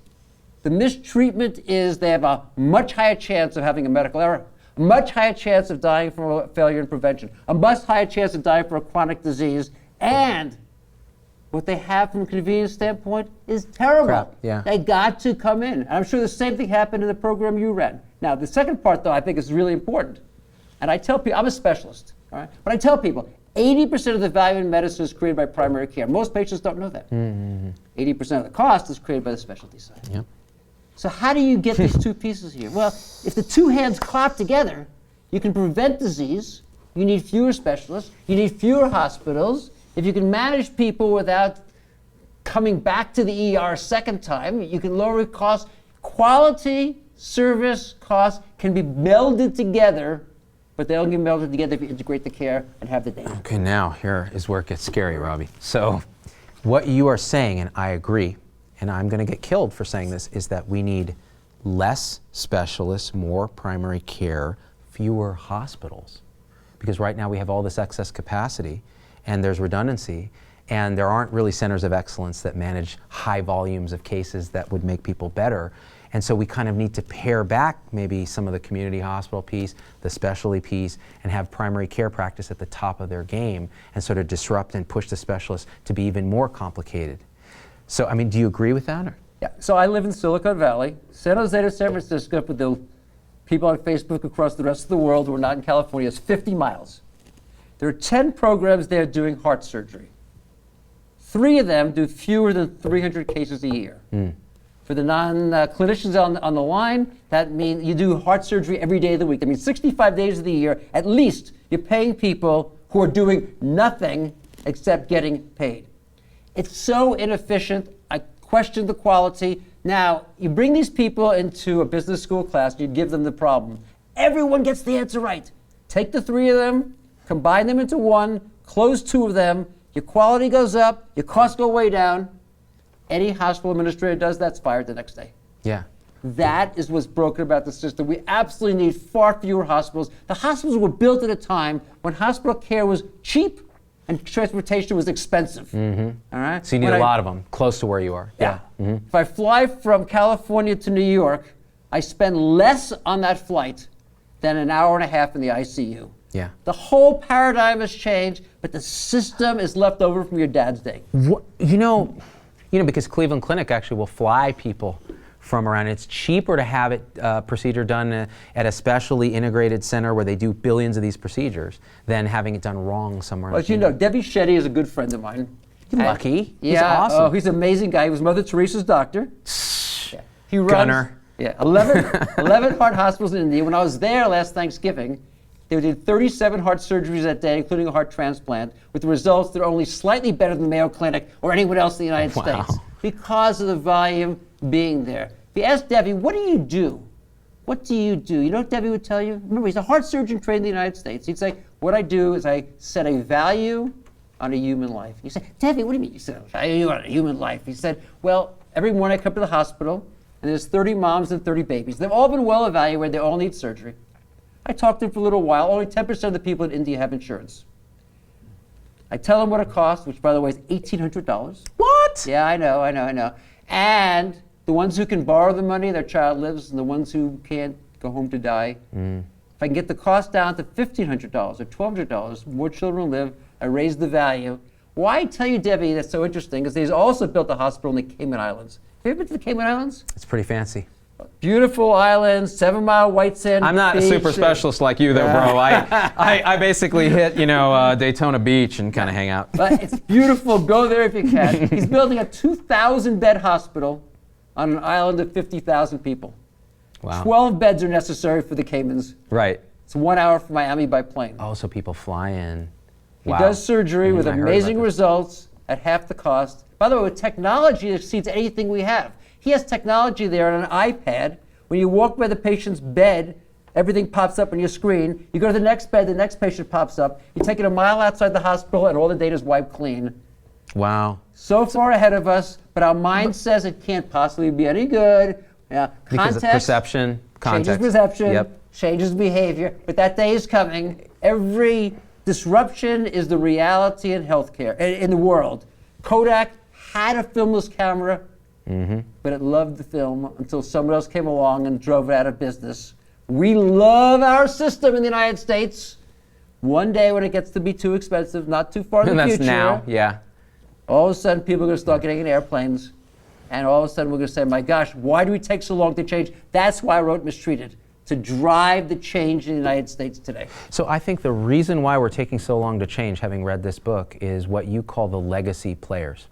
D: The mistreatment is they have a much higher chance of having a medical error, a much higher chance of dying from a failure in prevention, a much higher chance of dying from a chronic disease, and what they have from a convenience standpoint is terrible.
C: Crap, yeah.
D: They got to come in. And I'm sure the same thing happened in the program you ran. Now, the second part, though, I think is really important. And I tell people, I'm a specialist, all right? But I tell people, 80% of the value in medicine is created by primary care. Most patients don't know that. 80% of the cost is created by the specialty side.
C: Yep.
D: So how do you get these two pieces here? Well, if the two hands clap together, you can prevent disease. You need fewer specialists. You need fewer hospitals. If you can manage people without coming back to the ER a second time, you can lower costs. Quality, service, costs can be melded together, but they only get melded together if you integrate the care and have the data.
C: Okay, now here is where it gets scary, Robbie. So what you are saying, and I agree, and I'm going to get killed for saying this, is that we need less specialists, more primary care, fewer hospitals. Because right now we have all this excess capacity, and there's redundancy, and there aren't really centers of excellence that manage high volumes of cases that would make people better. And so we kind of need to pare back maybe some of the community hospital piece, the specialty piece, and have primary care practice at the top of their game and sort of disrupt and push the specialists to be even more complicated. So, I mean, do you agree with that? Or?
D: Yeah, so I live in Silicon Valley, San Jose to San Francisco, but the people on Facebook across the rest of the world who are not in California is 50 miles. There are 10 programs there doing heart surgery. 3 of them do fewer than 300 cases a year. For the non-clinicians on the line, that means you do heart surgery every day of the week. That means 65 days of the year, at least, you're paying people who are doing nothing except getting paid. It's so inefficient. I question the quality. Now, you bring these people into a business school class, and you give them the problem. Everyone gets the answer right. Take the 3 of them, combine them into one, close 2 of them, your quality goes up, your costs go way down. Any hospital administrator does that's fired the next day.
C: Yeah.
D: That is what's broken about the system. We absolutely need far fewer hospitals. The hospitals were built at a time when hospital care was cheap and transportation was expensive. All right?
C: So you need a lot of them close to where you are.
D: Yeah. If I fly from California to New York, I spend less on that flight than an hour and a half in the ICU.
C: Yeah.
D: The whole paradigm has changed, but the system is left over from your dad's day.
C: What, you know, because Cleveland Clinic actually will fly people from around. It's cheaper to have it procedure done at a specially integrated center where they do billions of these procedures than having it done wrong somewhere
D: Well,
C: else.
D: as you know, Debbie Shetty is a good friend of mine.
C: You're lucky.
D: Yeah,
C: He's awesome.
D: Oh, he's an amazing guy. He was Mother Teresa's doctor. Yeah. He runs
C: Gunner.
D: 11 heart hospitals in India. When I was there last Thanksgiving, they did 37 heart surgeries that day, including a heart transplant, with the results that are only slightly better than the Mayo Clinic or anyone else in the United States because of the volume being there. If you ask Debbie, what do you do? What do you do? You know what Debbie would tell you? Remember, he's a heart surgeon trained in the United States. He'd say, what I do is I set a value on a human life. You say, Debbie, what do you mean you set a value on a human life? He said, well, every morning I come to the hospital, and there's 30 moms and 30 babies. They've all been well evaluated. They all need surgery. I talk to them for a little while. Only 10% of the people in India have insurance. I tell them what it costs, which, by the way, is $1,800.
C: What?
D: Yeah, I know. And the ones who can borrow the money, their child lives, and the ones who can't go home to die. If I can get the cost down to $1,500 or $1,200, more children live, I raise the value. Why I tell you, Debbie, that's so interesting, is he's also built a hospital in the Cayman Islands. Have you ever been to the Cayman Islands?
C: It's pretty fancy.
D: Beautiful islands, 7-mile white sand
C: I'm not
D: beach.
C: a super specialist like you, though, bro. I basically hit, Daytona Beach and kind of hang out.
D: But it's beautiful. Go there if you can. He's building a 2,000-bed hospital on an island of 50,000 people.
C: Wow.
D: 12 beds are necessary for the Caymans.
C: Right.
D: It's 1 hour from Miami by plane.
C: Oh, so people fly in.
D: He does surgery with
C: I heard about
D: amazing
C: this.
D: results at half the cost. By the way, with technology that exceeds anything we have. He has technology there on an iPad. When you walk by the patient's bed, everything pops up on your screen. You go to the next bed, the next patient pops up. You take it a mile outside the hospital, and all the data is wiped clean.
C: Wow.
D: So far ahead of us, but our mind says it can't possibly be any good. Yeah,
C: Because of perception, context.
D: changes perception,
C: Yep.
D: changes behavior, but that day is coming. Every disruption is the reality in healthcare, in the world. Kodak had a filmless camera, but it loved the film until someone else came along and drove it out of business. We love our system in the United States. One day when it gets to be too expensive, not too far in
C: And
D: the
C: that's
D: future,
C: now, yeah.
D: all of a sudden people are going to start getting in airplanes, and all of a sudden we're going to say, my gosh, why do we take so long to change? That's why I wrote Mistreated, to drive the change in the United States today.
C: So I think the reason why we're taking so long to change, having read this book, is what you call the legacy players.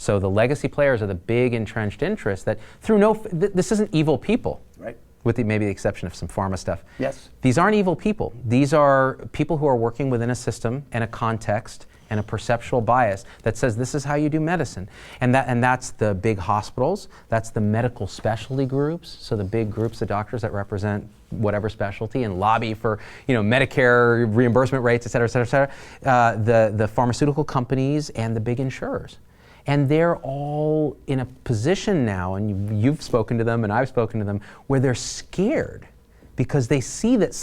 C: So the legacy players are the big entrenched interests that through this isn't evil people.
D: Right.
C: With maybe the exception of some pharma stuff.
D: Yes.
C: These aren't evil people. These are people who are working within a system and a context and a perceptual bias that says this is how you do medicine. And that's the big hospitals, that's the medical specialty groups, so the big groups of doctors that represent whatever specialty and lobby for Medicare reimbursement rates, et cetera, et cetera, et cetera. The pharmaceutical companies and the big insurers. And they're all in a position now, and you've spoken to them and I've spoken to them, where they're scared because they see that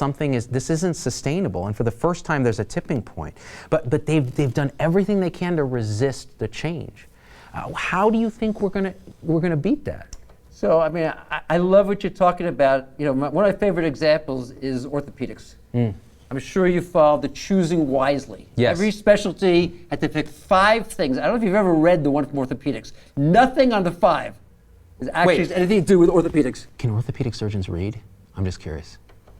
C: this isn't sustainable, and for the first time there's a tipping point. But they've done everything they can to resist the change. How do you think we're gonna beat that?
D: So I mean, I love what you're talking about. One of my favorite examples is orthopedics. I'm sure you followed the choosing wisely.
C: Yes.
D: Every specialty had to pick 5 things. I don't know if you've ever read the one from orthopedics. Nothing on the 5 is actually has anything to do with orthopedics.
C: Can orthopedic surgeons read? I'm just curious.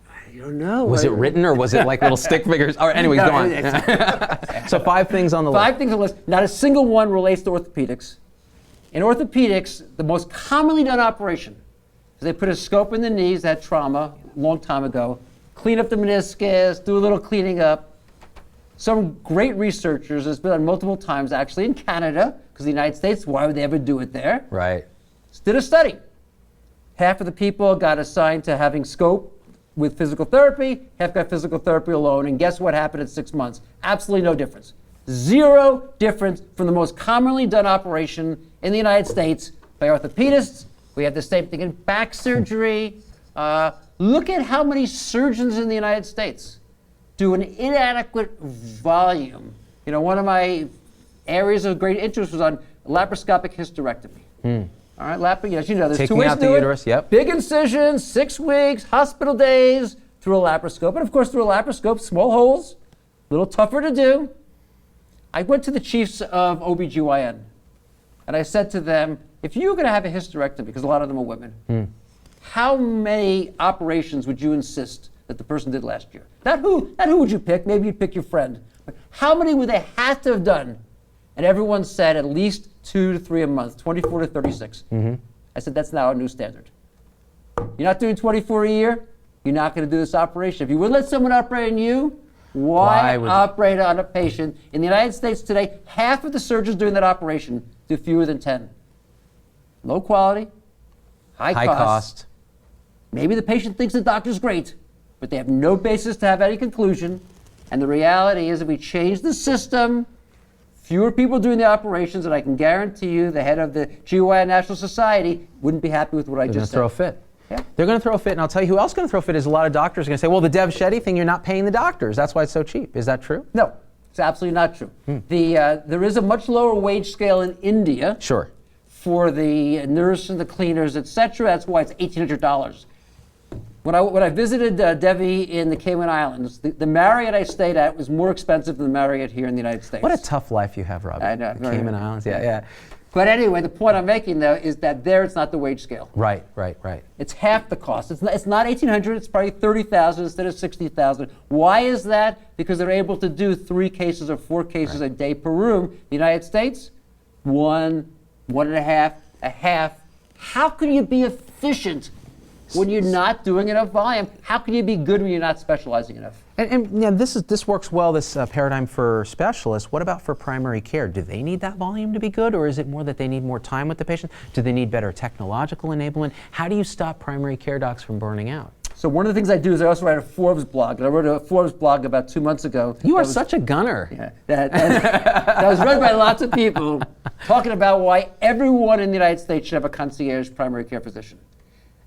D: I don't know.
C: Was it written or was it like little stick figures? All right, anyways, go on. So 5 things on the list.
D: 5 things on the list. Not a single one relates to orthopedics. In orthopedics, the most commonly done operation is they put a scope in the knees, that trauma, a long time ago, clean up the meniscus, do a little cleaning up. Some great researchers, it's been done multiple times actually in Canada, because the United States, why would they ever do it there?
C: Right.
D: Did a study. Half of the people got assigned to having scope with physical therapy, half got physical therapy alone, and guess what happened in 6 months? Absolutely no difference. 0 difference from the most commonly done operation in the United States by orthopedists. We have the same thing in back surgery. Look at how many surgeons in the United States do an inadequate volume. One of my areas of great interest was on laparoscopic hysterectomy. All right, as you know, there's 2 ways to do it. Taking out the uterus, yep. Big incision, 6 weeks, hospital days, through a laparoscope. And of course, through a laparoscope, small holes, a little tougher to do. I went to the chiefs of OBGYN, and I said to them, if you were going to have a hysterectomy, because a lot of them are women, how many operations would you insist that the person did last year? Not who would you pick, maybe you'd pick your friend, but how many would they have to have done? And everyone said at least 2 to 3 a month, 24 to 36. I said, that's now a new standard. You're not doing 24 a year, you're not going to do this operation. If you would let someone operate on you, why operate on a patient? In the United States today, half of the surgeons doing that operation do fewer than 10. Low quality, high cost. Maybe the patient thinks the doctor's great, but they have no basis to have any conclusion. And the reality is, if we change the system, fewer people doing the operations, and I can guarantee you the head of the GYN National Society wouldn't be happy with what I just said.
C: They're going to throw a fit.
D: Yeah.
C: They're going to throw a fit, and I'll tell you who else is going to throw a fit is a lot of doctors are going to say, well, the Dev Shetty thing, you're not paying the doctors. That's why it's so cheap. Is that true?
D: No, it's absolutely not true. There is a much lower wage scale in India.
C: Sure.
D: For the nurse and the cleaners, et cetera. That's why it's $1,800. When I visited Devi in the Cayman Islands, the Marriott I stayed at was more expensive than the Marriott here in the United States.
C: What a tough life you have, Rob.
D: I know.
C: The Cayman Islands, yeah.
D: But anyway, the point I'm making, though, is that there it's not the wage scale.
C: Right.
D: It's half the cost. It's not $1,800. It's probably $30,000 instead of $60,000. Why is that? Because they're able to do 3 cases or 4 cases a day per room. The United States, 1, 1.5, a half. How can you be efficient when you're not doing enough volume? How can you be good when you're not specializing enough?
C: And yeah, this works well, this paradigm for specialists. What about for primary care? Do they need that volume to be good, or is it more that they need more time with the patient? Do they need better technological enablement? How do you stop primary care docs from burning out?
D: So one of the things I do is I also write a Forbes blog. And I wrote a Forbes blog about 2 months ago.
C: You are such a gunner.
D: Yeah, that was read by lots of people talking about why everyone in the United States should have a concierge primary care physician.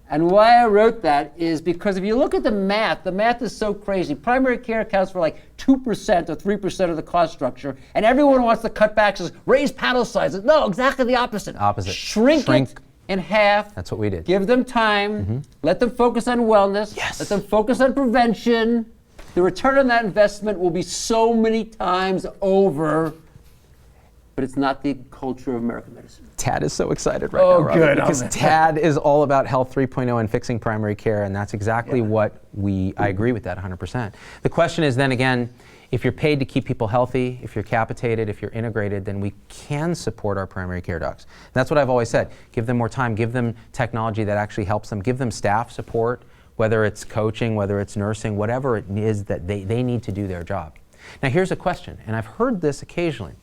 D: And why I wrote that is because if you look at the math is so crazy. Primary care accounts for like 2% or 3% of the cost structure, and everyone wants to cut back, says raise panel sizes. No, exactly the opposite. Shrink it in half.
C: That's what we did.
D: Give them time. Let them focus on wellness.
C: Yes.
D: Let them focus on prevention. The return on that investment will be so many times over. But it's not the culture of American medicine.
C: Tad is so excited right now, Robert,
D: good.
C: because Tad is all about Health 3.0 and fixing primary care, and that's exactly what I agree with that 100%. The question is then again, If you're paid to keep people healthy, if you're capitated, if you're integrated, then we can support our primary care docs. And that's what I've always said. Give them more time, give them technology that actually helps them, give them staff support, whether it's coaching, whether it's nursing, whatever it is that they need to do their job. Now here's a question, and I've heard this occasionally.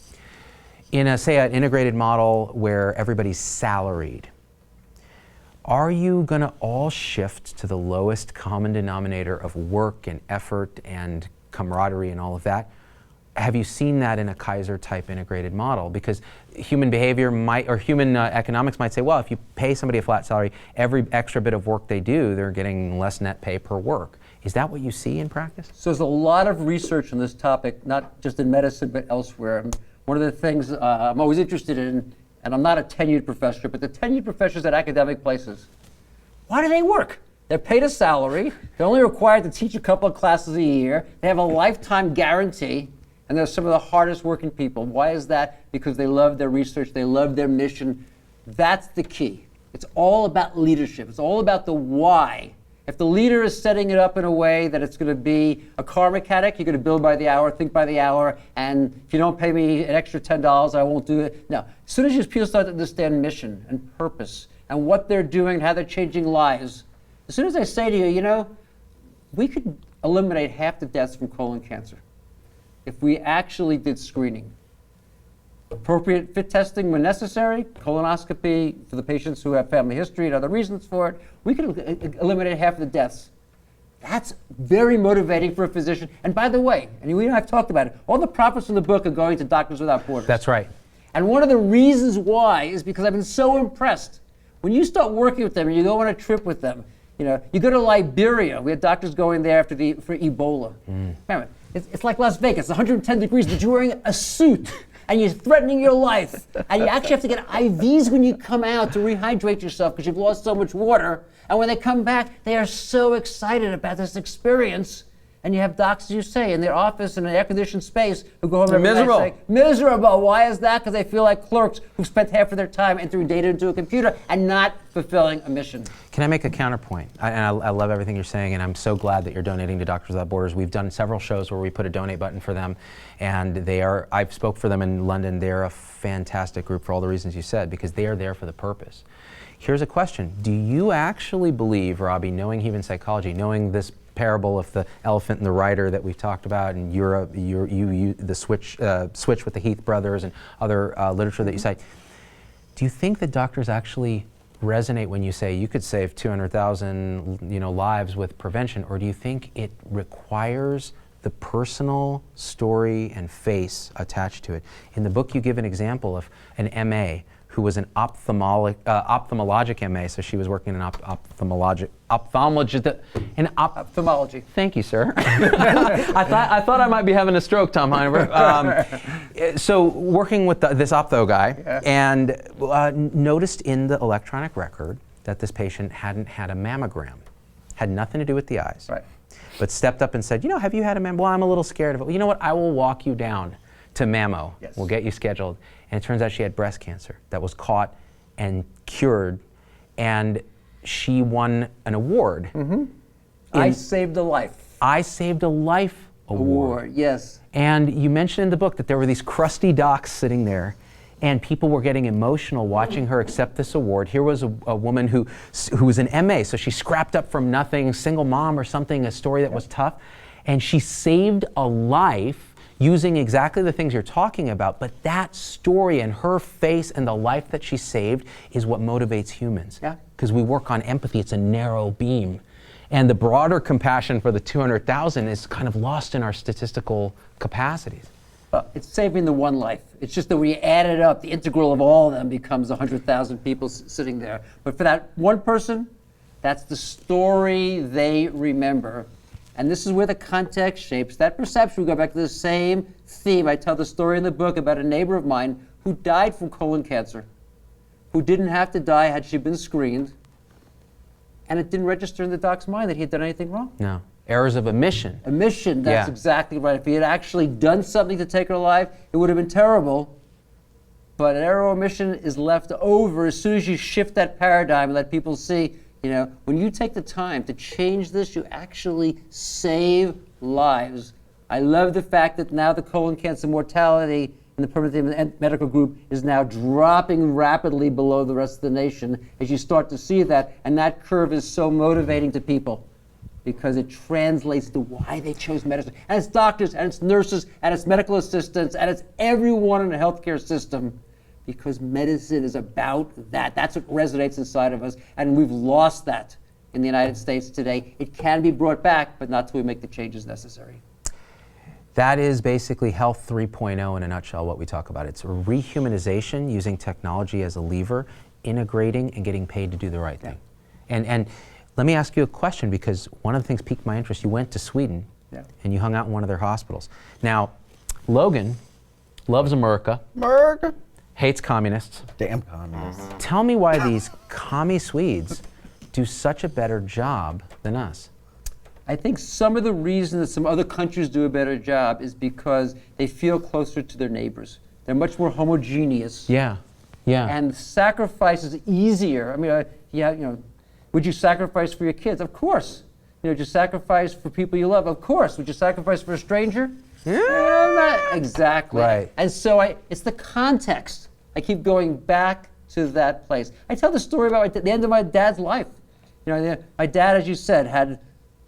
C: In say an integrated model where everybody's salaried, are you going to all shift to the lowest common denominator of work and effort and camaraderie and all of that? Have you seen that in a Kaiser type integrated model? Because human behavior might, or human economics might say, well, if you pay somebody a flat salary, every extra bit of work they do, they're getting less net pay per work. Is that what you see in practice?
D: So there's a lot of research on this topic, not just in medicine, but elsewhere. One of the things I'm always interested in, and I'm not a tenured professor, but the tenured professors at academic places, why do they work? They're paid a salary, they're only required to teach a couple of classes a year, they have a lifetime guarantee, and they're some of the hardest working people. Why is that? Because they love their research, they love their mission. That's the key. It's all about leadership, it's all about the why. If the leader is setting it up in a way that it's going to be a car mechanic, you're going to build by the hour, think by the hour, and if you don't pay me an extra $10, I won't do it. No, as soon as people start to understand mission and purpose and what they're doing and how they're changing lives, as soon as I say to you, you know, we could eliminate half the deaths from colon cancer if we actually did screening. Appropriate fit testing when necessary, colonoscopy for the patients who have family history and other reasons for it, we could eliminate half of the deaths. That's very motivating for a physician. And by the way, and we and I have talked about it, all the profits from the book are going to Doctors Without Borders.
C: That's right.
D: And one of the reasons why is because I've been so impressed. When you start working with them and you go on a trip with them, you know, you go to Liberia. We had doctors going there for Ebola. Remember, it's like Las Vegas, it's 110 degrees, but you're wearing a suit. And you're threatening your life. And you actually have to get IVs when you come out to rehydrate yourself because you've lost so much water. And when they come back, they are so excited about this experience. And you have docs, as you say, in their office in an air-conditioned space who go home every night saying, miserable. Why is that? Because they feel like clerks who spent half of their time entering data into a computer and not fulfilling a mission.
C: Can I make a counterpoint? I love everything you're saying, and I'm so glad that you're donating to Doctors Without Borders. We've done several shows where we put a donate button for them, and I've spoke for them in London. They're a fantastic group for all the reasons you said, because they are there for the purpose. Here's a question. Do you actually believe, Robbie, knowing human psychology, knowing this parable of the elephant and the rider that we've talked about in Europe, the switch with the Heath brothers and other literature that you cite, do you think that doctors actually resonate when you say you could save 200,000 lives with prevention, or do you think it requires the personal story and face attached to it? In the book you give an example of an MA who was an ophthalmologic MA, so she was working in ophthalmology. Thank you, sir. I thought I might be having a stroke, Tom Heineberg. So working with this optho guy, and noticed in the electronic record that this patient hadn't had a mammogram. Had nothing to do with the eyes.
D: Right.
C: But stepped up and said, have you had a mammogram? Well, I'm a little scared of it. Well, you know what? I will walk you down to mammo.
D: Yes.
C: We'll get you scheduled. And it turns out she had breast cancer that was caught and cured, and she won an award.
D: I Saved a Life.
C: I Saved a Life award.
D: Yes.
C: And you mentioned in the book that there were these crusty docs sitting there, and people were getting emotional watching her accept this award. Here was a woman who was an MA, so she scrapped up from nothing, single mom or something, a story that was tough, and she saved a life using exactly the things you're talking about, but that story and her face and the life that she saved is what motivates humans.
D: Yeah.
C: Because we work on empathy, it's a narrow beam. And the broader compassion for the 200,000 is kind of lost in our statistical capacities.
D: Well, it's saving the one life. It's just that when you add it up, the integral of all of them becomes 100,000 people sitting there. But for that one person, that's the story they remember. And this is where the context shapes that perception. We go back to the same theme. I tell the story in the book about a neighbor of mine who died from colon cancer, who didn't have to die had she been screened, and it didn't register in the doc's mind that he had done anything wrong.
C: No. Errors of omission.
D: Omission, that's exactly right. If he had actually done something to take her life, it would have been terrible. But an error or omission is left over as soon as you shift that paradigm and let people see, when you take the time to change this, you actually save lives I love the fact that now the colon cancer mortality in the Permanente medical group is now dropping rapidly below the rest of the nation as you start to see that, and that curve is so motivating to people because it translates to why they chose medicine. And it's doctors, and it's nurses, and it's medical assistants, and it's everyone in the healthcare system, because medicine is about that. That's what resonates inside of us, and we've lost that in the United States today. It can be brought back, but not till we make the changes necessary.
C: That is basically Health 3.0 in a nutshell, what we talk about. It's rehumanization, using technology as a lever, integrating and getting paid to do the right thing. And let me ask you a question, because one of the things piqued my interest. You went to Sweden and you hung out in one of their hospitals. Now, Logan loves America. Hates communists.
A: Damn communists.
C: Tell me why these commie Swedes do such a better job than us.
D: I think some of the reason that some other countries do a better job is because they feel closer to their neighbors. They're much more homogeneous.
C: Yeah.
D: And sacrifice is easier. I mean, would you sacrifice for your kids? Of course. Would you sacrifice for people you love? Of course. Would you sacrifice for a stranger? Exactly.
C: Right.
D: And so it's the context. I keep going back to that place. I tell the story about the end of my dad's life. My dad, as you said, had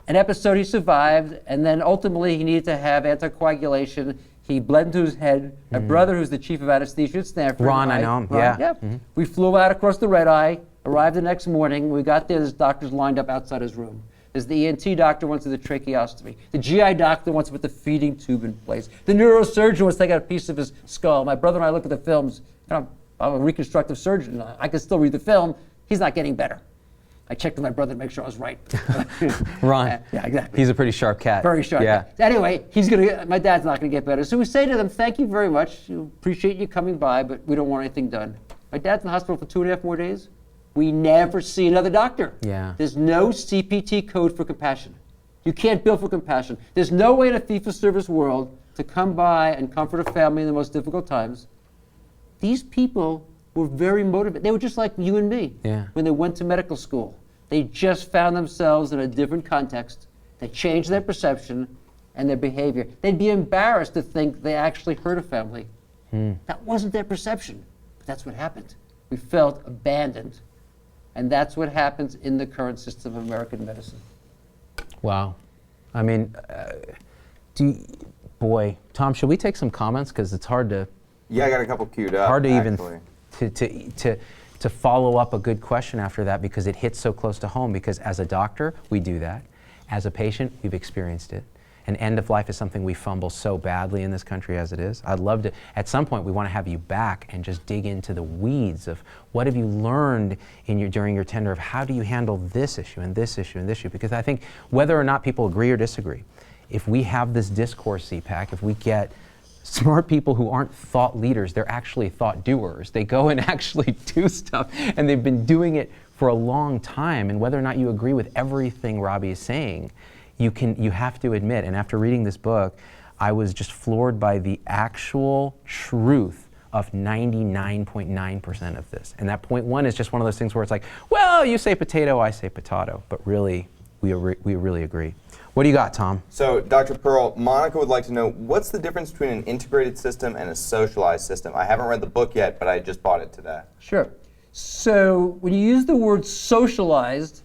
D: an episode he survived, and then ultimately he needed to have anticoagulation. He bled into his head. My brother, who's the chief of anesthesia at Stanford.
C: Ron, I know him. Yeah.
D: Mm-hmm. We flew out across the red eye, arrived the next morning. We got there, there's doctors lined up outside his room. There's the ENT doctor wants to do the tracheostomy. The GI doctor wants to put the feeding tube in place. The neurosurgeon wants to take out a piece of his skull. My brother and I look at the films. I'm a reconstructive surgeon. I can still read the film. He's not getting better. I checked with my brother to make sure I was right.
C: Ron.
D: Yeah, exactly.
C: He's a pretty sharp cat.
D: Very sharp.
C: Yeah.
D: Cat. Anyway, my dad's not going to get better. So we say to them, thank you very much. We appreciate you coming by, but we don't want anything done. My dad's in the hospital for 2.5 more days. We never see another doctor.
C: Yeah.
D: There's no CPT code for compassion. You can't bill for compassion. There's no way in a fee-for-service world to come by and comfort a family in the most difficult times. These people were very motivated. They were just like you and me when they went to medical school. They just found themselves in a different context. They changed their perception and their behavior. They'd be embarrassed to think they actually hurt a family. That wasn't their perception, but that's what happened. We felt abandoned. And that's what happens in the current system of American medicine.
C: Wow. I mean, Tom, should we take some comments? Because it's hard to...
E: Yeah, I got a couple queued up.
C: Hard to
E: actually.
C: even to follow up a good question after that, because it hits so close to home. Because as a doctor, we do that. As a patient, we've experienced it. And end of life is something we fumble so badly in this country as it is. I'd love to, at some point, we want to have you back and just dig into the weeds of what have you learned during your tenure of how do you handle this issue and this issue and this issue. Because I think whether or not people agree or disagree, if we have this discourse, CPAC, if we get smart people who aren't thought leaders, they're actually thought doers. They go and actually do stuff, and they've been doing it for a long time. And whether or not you agree with everything Robbie is saying, you have to admit, and after reading this book, I was just floored by the actual truth of 99.9% of this. And that 0.1 is just one of those things where it's like, well, you say potato, I say potato, but really, we really agree. What do you got, Tom?
E: So, Dr. Pearl, Monica would like to know, what's the difference between an integrated system and a socialized system? I haven't read the book yet, but I just bought it today.
D: Sure. So when you use the word socialized,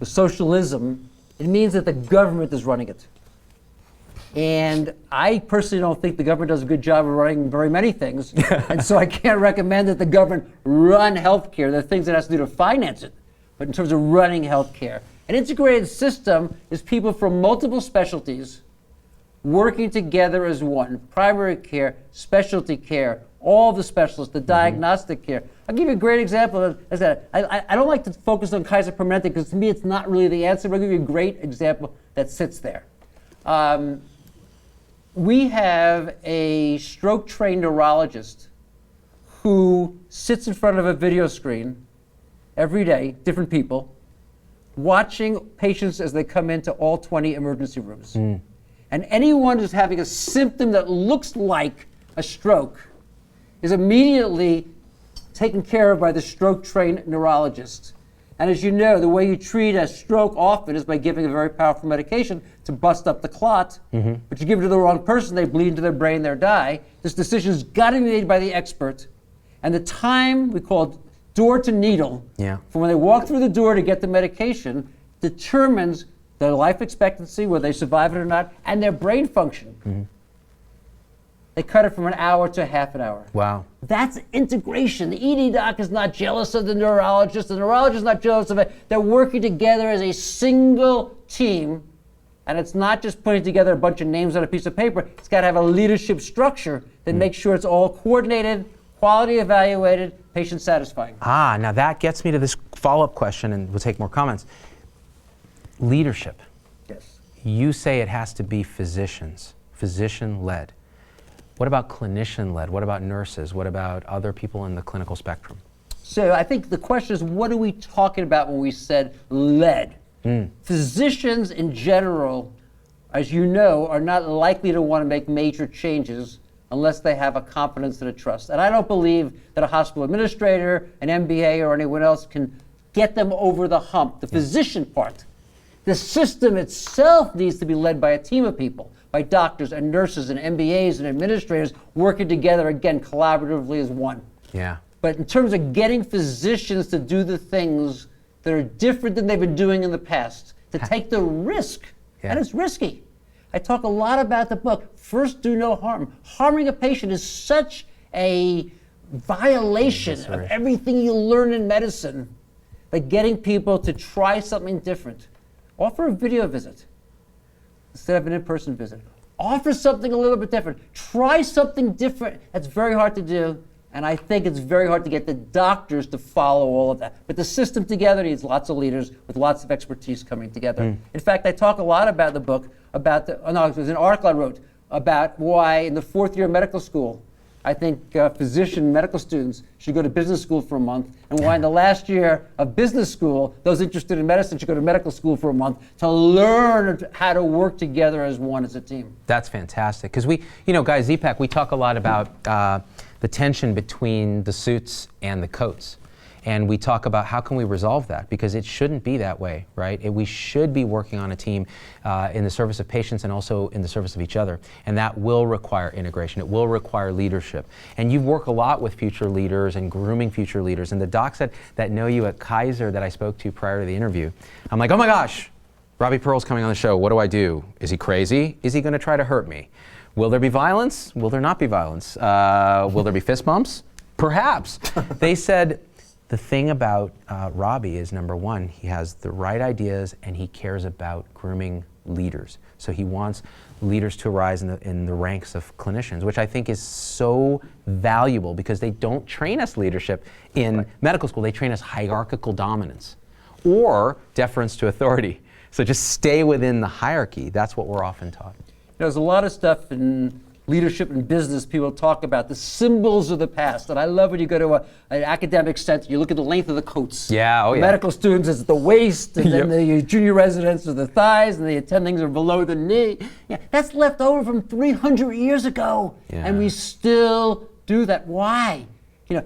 D: or socialism, it means that the government is running it. And I personally don't think the government does a good job of running very many things. And so I can't recommend that the government run healthcare. There are things it has to do to finance it. But in terms of running healthcare, an integrated system is people from multiple specialties working together as one. Primary care, specialty care, all the specialists, the diagnostic care. I'll give you a great example. I don't like to focus on Kaiser Permanente because to me it's not really the answer, but I'll give you a great example that sits there. We have a stroke-trained neurologist who sits in front of a video screen every day, different people, watching patients as they come into all 20 emergency rooms. And anyone who's having a symptom that looks like a stroke is immediately taken care of by the stroke-trained neurologist. And as you know, the way you treat a stroke often is by giving a very powerful medication to to bust up the clot, but you give it to the wrong person, they bleed into their brain, they die. This decision's got to be made by the expert. And the time, we call it door to needle, from when they walk through the door to get the medication, determines their life expectancy, whether they survive it or not, and their brain function. They cut it from an hour to half an hour.
C: Wow.
D: That's integration. The ED doc is not jealous of the neurologist. The neurologist is not jealous of it. They're working together as a single team. And it's not just putting together a bunch of names on a piece of paper. It's got to have a leadership structure that makes sure it's all coordinated, quality evaluated, patient satisfying.
C: Now that gets me to this follow-up question, and we'll take more comments. Leadership.
D: Yes.
C: You say it has to be physician-led. What about clinician-led? What about nurses? What about other people in the clinical spectrum?
D: So I think the question is, what are we talking about when we said led? Physicians in general, as you know, are not likely to want to make major changes unless they have a confidence and a trust. And I don't believe that a hospital administrator, an MBA, or anyone else can get them over the hump, the physician part. The system itself needs to be led by a team of people, by doctors and nurses and MBAs and administrators working together, again, collaboratively as one.
C: Yeah.
D: But in terms of getting physicians to do the things that are different than they've been doing in the past, to take the risk, and it's risky. I talk a lot about the book, First Do No Harm. Harming a patient is such a violation of everything you learn in medicine, but getting people to try something different. Offer a video visit instead of an in-person visit. Offer something a little bit different. Try something different. That's very hard to do, and I think it's very hard to get the doctors to follow all of that. But the system together needs lots of leaders with lots of expertise coming together. In fact, I talk a lot about the book, about it was an article I wrote about why in the fourth year of medical school, I think physician medical students should go to business school for a month, and why in the last year of business school, those interested in medicine should go to medical school for a month to learn how to work together as one, as a team.
C: That's fantastic. Because we, guys, ZPAC, we talk a lot about the tension between the suits and the coats. And we talk about how can we resolve that, because it shouldn't be that way, right? We should be working on a team in the service of patients and also in the service of each other. And that will require integration. It will require leadership. And you work a lot with future leaders and grooming future leaders. And the docs that know you at Kaiser that I spoke to prior to the interview, I'm like, oh my gosh, Robbie Pearl's coming on the show. What do I do? Is he crazy? Is he going to try to hurt me? Will there be violence? Will there not be violence? Will there be fist bumps? Perhaps. They said, the thing about Robbie is, number one, he has the right ideas and he cares about grooming leaders. So he wants leaders to rise in the ranks of clinicians, which I think is so valuable, because they don't train us leadership in medical school. They train us hierarchical dominance or deference to authority. So just stay within the hierarchy. That's what we're often taught.
D: There's a lot of stuff in leadership and business people talk about, the symbols of the past. And I love when you go to an academic center, you look at the length of the coats.
C: Yeah, oh yeah.
D: Medical students, it's the waist, and then the junior residents are the thighs, and the attendings are below the knee. Yeah, that's left over from 300 years ago.
C: Yeah.
D: And we still do that. Why?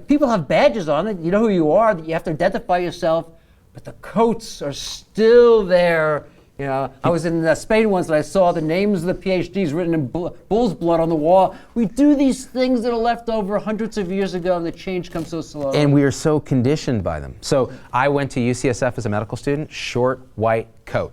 D: People have badges on it. You know who you are, that you have to identify yourself, but the coats are still there. I was in Spain once and I saw the names of the PhDs written in bull's blood on the wall. We do these things that are left over hundreds of years ago, and the change comes so slowly.
C: And we are so conditioned by them. So I went to UCSF as a medical student, short white coat.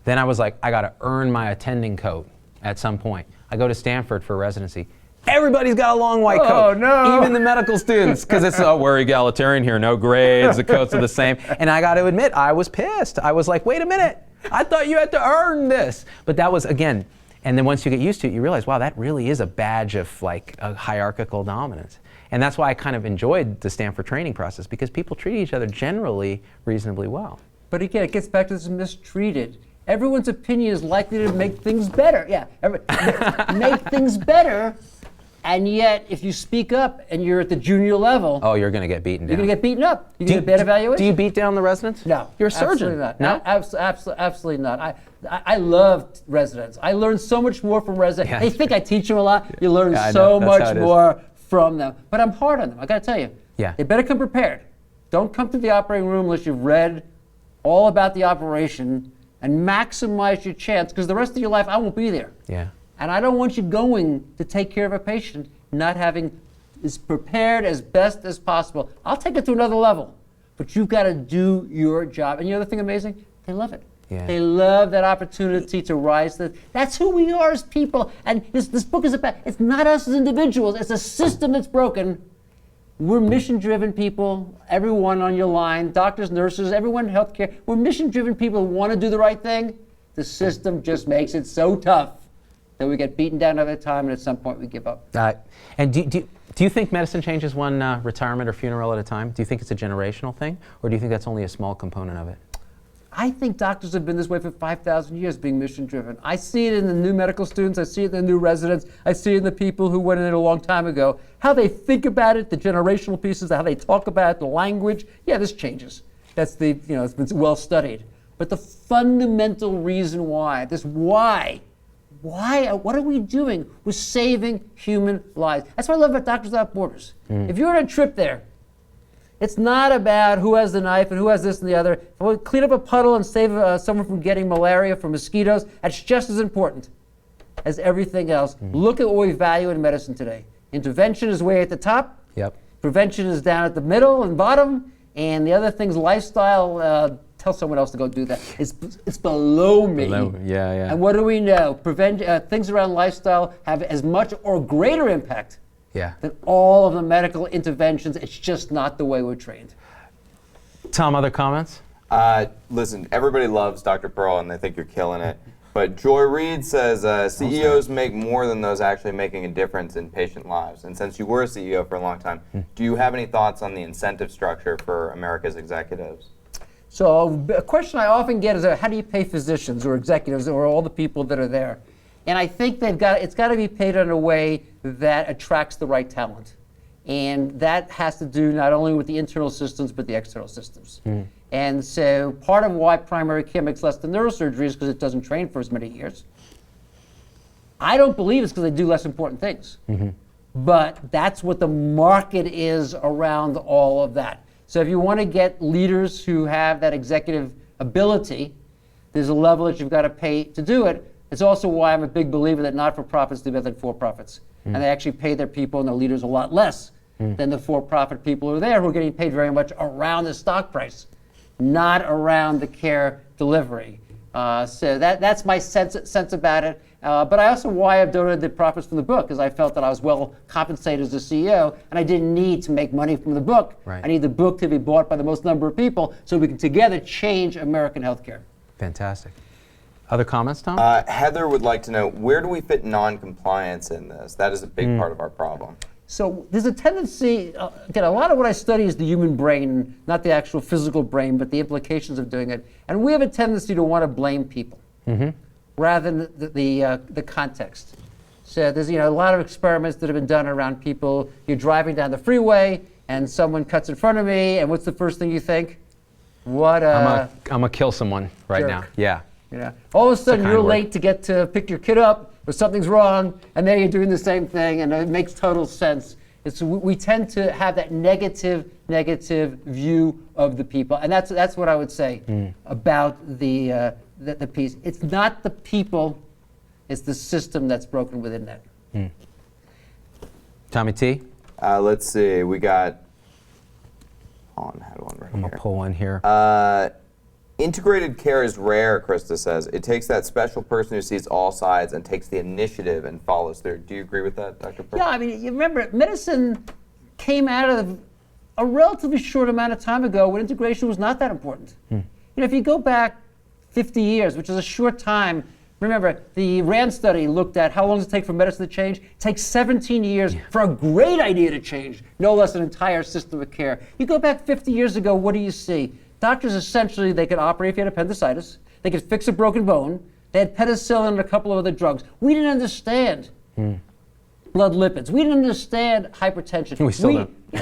C: Then I was like, I got to earn my attending coat at some point. I go to Stanford for residency. Everybody's got a long white coat.
D: Oh, no.
C: Even the medical students, because it's, we're egalitarian here, no grades, the coats are the same. And I got to admit, I was pissed. I was like, wait a minute. I thought you had to earn this. But that was, again, and then once you get used to it, you realize, wow, that really is a badge of like a hierarchical dominance. And that's why I kind of enjoyed the Stanford training process, because people treat each other generally reasonably well.
D: But again, it gets back to this mistreated. Everyone's opinion is likely to make things better. Yeah, make things better. And yet, if you speak up and you're at the junior level,
C: oh, you're going to get beaten down.
D: You're going to get beaten up. You get a bad evaluation.
C: Do you beat down the residents?
D: No.
C: You're a surgeon.
D: Absolutely not.
C: No?
D: Absolutely not. I love residents. I learn so much more from residents.
C: Yeah,
D: they think I teach them a lot. You learn
C: Yeah,
D: so
C: that's how
D: much
C: it is.
D: more from them. But I'm hard on them. I got to tell you.
C: Yeah.
D: They better come prepared. Don't come to the operating room unless you've read all about the operation and maximize your chance, because the rest of your life I won't be there.
C: Yeah.
D: And I don't want you going to take care of a patient not having as prepared as best as possible. I'll take it to another level, but you've got to do your job. And you know the thing amazing? They love it.
C: Yeah.
D: They love that opportunity to rise. That's who we are as people. And this book is about, it's not us as individuals, it's a system that's broken. We're mission-driven people, everyone on your line, doctors, nurses, everyone in healthcare. We're mission-driven people who want to do the right thing. The system just makes it so tough that we get beaten down over time, and at some point we give up.
C: And do you think medicine changes one retirement or funeral at a time? Do you think it's a generational thing, or do you think that's only a small component of it?
D: I think doctors have been this way for 5,000 years, being mission-driven. I see it in the new medical students, I see it in the new residents, I see it in the people who went in it a long time ago. How they think about it, the generational pieces, how they talk about it, the language, yeah, this changes. That's it's been well studied. But the fundamental reason why, what are we doing? We're saving human lives. That's what I love about Doctors Without Borders. If you're on a trip there, it's not about who has the knife and who has this and the other. If we clean up a puddle and save someone from getting malaria from mosquitoes, that's just as important as everything else. Look at what we value in medicine today. Intervention is way at the top.
C: Yep.
D: Prevention is down at the middle and bottom. And the other thing's lifestyle. Tell someone else to go do that. It's below me.
C: Yeah.
D: And what do we know? Things around lifestyle have as much or greater impact than all of the medical interventions. It's just not the way we're trained.
C: Tom, other comments?
E: Listen, everybody loves Dr. Pearl and they think you're killing it. But Joy Reid says CEOs make more than those actually making a difference in patient lives. And since you were a CEO for a long time, do you have any thoughts on the incentive structure for America's executives?
D: So a question I often get is, how do you pay physicians or executives or all the people that are there? And I think it's got to be paid in a way that attracts the right talent. And that has to do not only with the internal systems, but the external systems. And so part of why primary care makes less than neurosurgery is because it doesn't train for as many years. I don't believe it's because they do less important things. But that's what the market is around all of that. So if you want to get leaders who have that executive ability, there's a level that you've got to pay to do it. It's also why I'm a big believer that not-for-profits do better than for-profits. And they actually pay their people and their leaders a lot less than the for-profit people who are there, who are getting paid very much around the stock price, not around the care delivery. So that's my sense about it. But I also why I've donated the profits from the book, because I felt that I was well compensated as a CEO, and I didn't need to make money from the book.
C: Right.
D: I need the book to be bought by the most number of people, so we can together change American healthcare.
C: Fantastic. Other comments, Tom?
E: Heather would like to know, where do we fit non-compliance in this? That is a big part of our problem.
D: So there's a tendency, again, a lot of what I study is the human brain, not the actual physical brain, but the implications of doing it. And we have a tendency to want to blame people rather than the context. So there's a lot of experiments that have been done around people. You're driving down the freeway and someone cuts in front of me, and what's the first thing you think? What
C: I'm gonna kill someone right
D: jerk.
C: now. Yeah.
D: All of a sudden you're
C: word.
D: late to get to pick your kid up, or something's wrong, and there you're doing the same thing, and it makes total sense. We tend to have that negative view of the people, and that's what I would say about the piece. It's not the people, it's the system that's broken within that.
C: Tommy T?
E: Let's see, we got, hold on, I had one right
C: I'm
E: here.
C: gonna pull one here.
E: Integrated care is rare, Krista says. It takes that special person who sees all sides and takes the initiative and follows through. Do you agree with that, Dr. Pearl?
D: Yeah, I mean, you remember, medicine came out of a relatively short amount of time ago when integration was not that important. If you go back 50 years, which is a short time, remember, the RAND study looked at how long does it take for medicine to change. It takes 17 years for a great idea to change, no less an entire system of care. You go back 50 years ago, what do you see? Doctors essentially, they could operate if you had appendicitis, they could fix a broken bone, they had penicillin and a couple of other drugs. We didn't understand blood lipids. We didn't understand hypertension.
C: We still don't.
D: We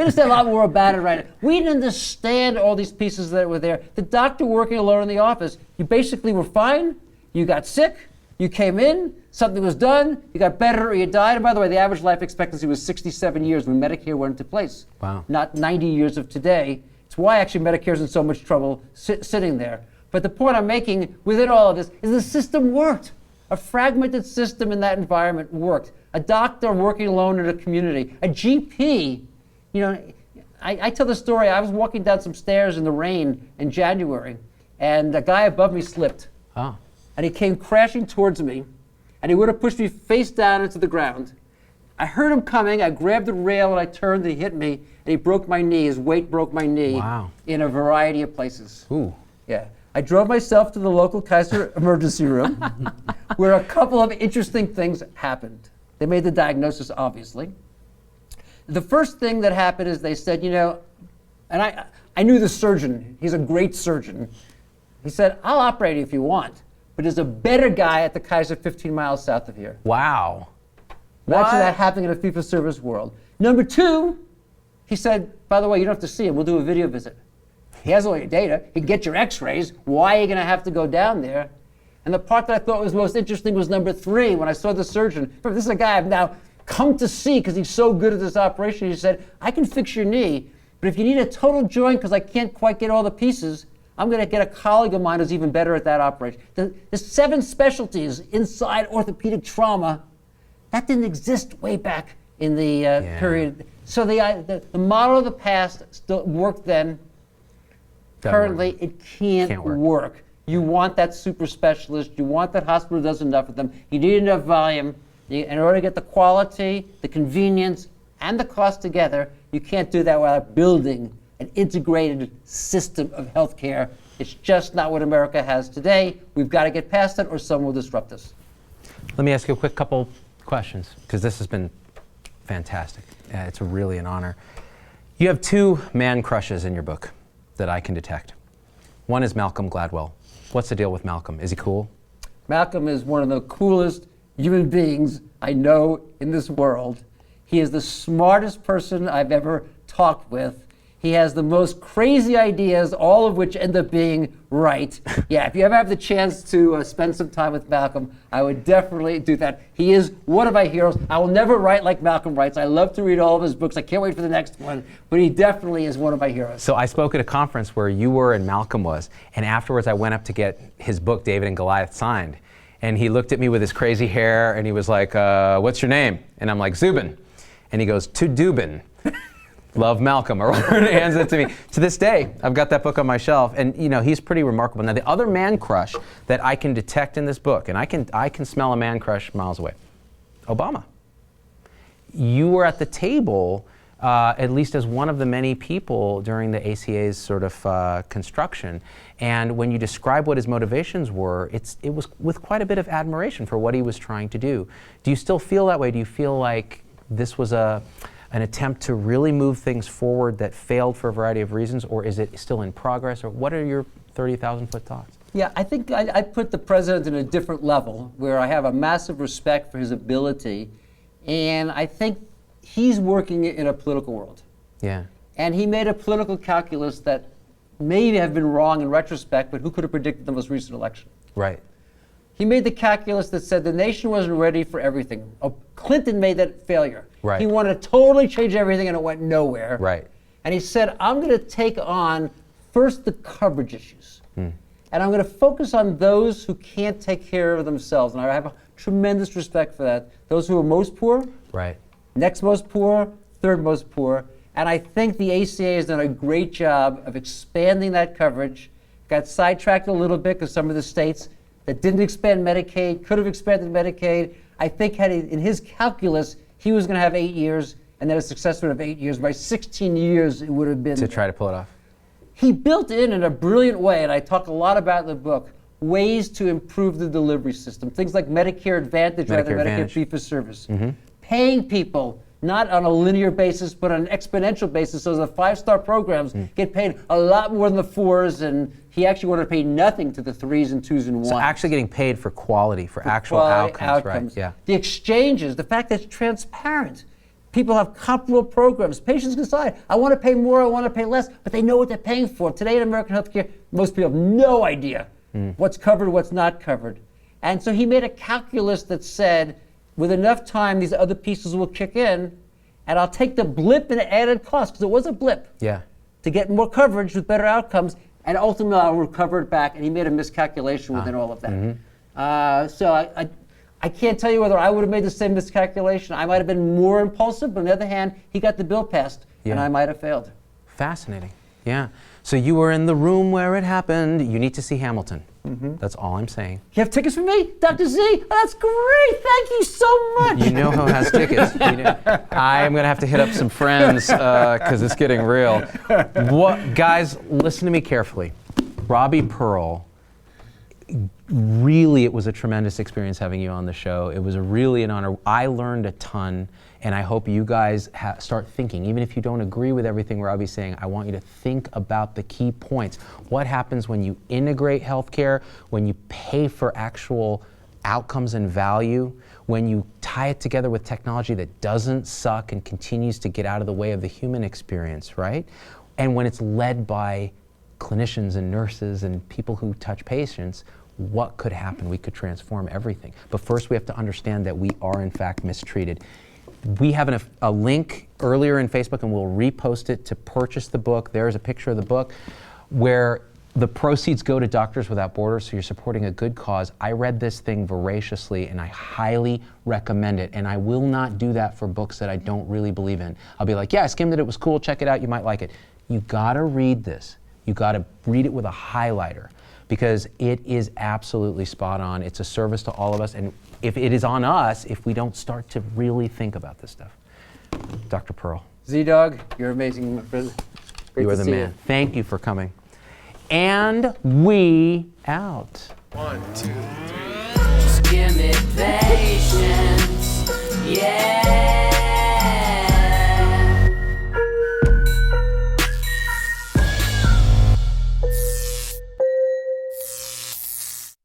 D: understand a lot more about it right now. We didn't understand all these pieces that were there. The doctor working alone in the office, you basically were fine, you got sick, you came in, something was done, you got better or you died. And by the way, the average life expectancy was 67 years when Medicare went into place.
C: Wow.
D: Not 90 years of today. It's why actually Medicare's in so much trouble sitting there. But the point I'm making within all of this is the system worked. A fragmented system in that environment worked. A doctor working alone in a community, a GP, I tell the story, I was walking down some stairs in the rain in January, and a guy above me slipped.
C: Oh.
D: And he came crashing towards me, and he would have pushed me face down into the ground. I heard him coming, I grabbed the rail, and I turned, and he hit me, and he broke my knee. His weight broke my knee.
C: Wow.
D: In a variety of places.
C: Ooh.
D: Yeah. I drove myself to the local Kaiser emergency room, where a couple of interesting things happened. They made the diagnosis, obviously. The first thing that happened is they said, and I knew the surgeon. He's a great surgeon. He said, I'll operate if you want, but there's a better guy at the Kaiser 15 miles south of here.
C: Wow.
D: Imagine that happening in a fee-for-service world. Number two, he said, by the way, you don't have to see him. We'll do a video visit. He has all your data. He can get your x-rays. Why are you going to have to go down there? And the part that I thought was most interesting was number three, when I saw the surgeon. Remember, this is a guy I've now come to see because he's so good at this operation. He said, I can fix your knee, but if you need a total joint because I can't quite get all the pieces, I'm going to get a colleague of mine who's even better at that operation. There's 7 specialties inside orthopedic trauma. That didn't exist way back in the period. So the model of the past still worked then. Currently, it can't work. You want that super specialist. You want that hospital does enough of them. You need enough volume. In order to get the quality, the convenience, and the cost together, you can't do that without building an integrated system of healthcare. It's just not what America has today. We've got to get past it, or someone will disrupt us.
C: Let me ask you a quick couple questions, because this has been fantastic. It's really an honor. You have 2 man crushes in your book that I can detect. One is Malcolm Gladwell. What's the deal with Malcolm? Is he cool?
D: Malcolm is one of the coolest human beings I know in this world. He is the smartest person I've ever talked with. He has the most crazy ideas, all of which end up being right. Yeah, if you ever have the chance to spend some time with Malcolm, I would definitely do that. He is one of my heroes. I will never write like Malcolm writes. I love to read all of his books. I can't wait for the next one, but he definitely is one of my heroes.
C: So I spoke at a conference where you were and Malcolm was, and afterwards I went up to get his book, David and Goliath, signed. And he looked at me with his crazy hair, and he was like, what's your name? And I'm like, Zubin. And he goes, to Dubin. Love Malcolm, or whatever, and hands it to me. To this day, I've got that book on my shelf, and he's pretty remarkable. Now, the other man crush that I can detect in this book, and I can smell a man crush miles away, Obama. You were at the table, at least as one of the many people during the ACA's sort of construction, and when you describe what his motivations were, it was with quite a bit of admiration for what he was trying to do. Do you still feel that way? Do you feel like this was an attempt to really move things forward that failed for a variety of reasons, or is it still in progress, or what are your 30,000-foot thoughts?
D: Yeah, I think I put the president in a different level where I have a massive respect for his ability, and I think he's working in a political world.
C: Yeah.
D: And he made a political calculus that may have been wrong in retrospect, but who could have predicted the most recent election?
C: Right.
D: He made the calculus that said the nation wasn't ready for everything. Clinton made that failure.
C: Right.
D: He wanted to totally change everything and it went nowhere.
C: Right.
D: And he said, I'm going to take on first the coverage issues. And I'm going to focus on those who can't take care of themselves. And I have a tremendous respect for that. Those who are most poor,
C: Right.
D: next most poor, third most poor. And I think the ACA has done a great job of expanding that coverage. Got sidetracked a little bit because some of the states that didn't expand Medicaid could have expanded Medicaid. I think in his calculus, he was going to have 8 years, and then a successor of 8 years. By 16 years, it would have been.
C: To try to pull it off.
D: He built in a brilliant way, and I talk a lot about in the book, ways to improve the delivery system. Things like Medicare Advantage rather than Medicare fee-for-service. Paying people not on a linear basis, but on an exponential basis, so the 5-star programs get paid a lot more than the 4s, and he actually wanted to pay nothing to the 3s and 2s and 1s.
C: So actually getting paid for quality, for actual outcomes, right? Yeah.
D: The exchanges, the fact that it's transparent. People have comparable programs. Patients can decide, I want to pay more, I want to pay less, but they know what they're paying for. Today in American healthcare, most people have no idea what's covered, what's not covered. And so he made a calculus that said, with enough time, these other pieces will kick in, and I'll take the blip and added cost, because it was a blip,
C: Yeah.
D: to get more coverage with better outcomes. And ultimately, I'll recover it back. And he made a miscalculation within all of that. So I can't tell you whether I would have made the same miscalculation. I might have been more impulsive, but on the other hand, he got the bill passed, and I might have failed.
C: Fascinating. Yeah. So you were in the room where it happened. You need to see Hamilton. That's all I'm saying.
D: You have tickets for me, Dr. Z? Oh, that's great. Thank you so much.
C: You know who has tickets. I'm going to have to hit up some friends because it's getting real. Guys, listen to me carefully. Robbie Pearl, really, it was a tremendous experience having you on the show. It was really an honor. I learned a ton, and I hope you guys start thinking. Even if you don't agree with everything Robbie's saying, I want you to think about the key points. What happens when you integrate healthcare, when you pay for actual outcomes and value, when you tie it together with technology that doesn't suck and continues to get out of the way of the human experience, right? And when it's led by clinicians and nurses and people who touch patients, what could happen? We could transform everything. But first we have to understand that we are in fact mistreated. We have a link earlier in Facebook, and we'll repost it to purchase the book. There's a picture of the book where the proceeds go to Doctors Without Borders, so you're supporting a good cause. I read this thing voraciously, and I highly recommend it. And I will not do that for books that I don't really believe in. I'll be like, yeah, I skimmed it, it was cool, check it out, you might like it. You gotta read this. You gotta read it with a highlighter, because it is absolutely spot on. It's a service to all of us, and if it is on us if we don't start to really think about this stuff. Dr. Pearl.
D: Z-Dog, you're amazing, my friend. Great
C: You are
D: to
C: the
D: see
C: man. Thank you for coming. And we out.
B: 1, 2, 3. Just give me patience. Yeah.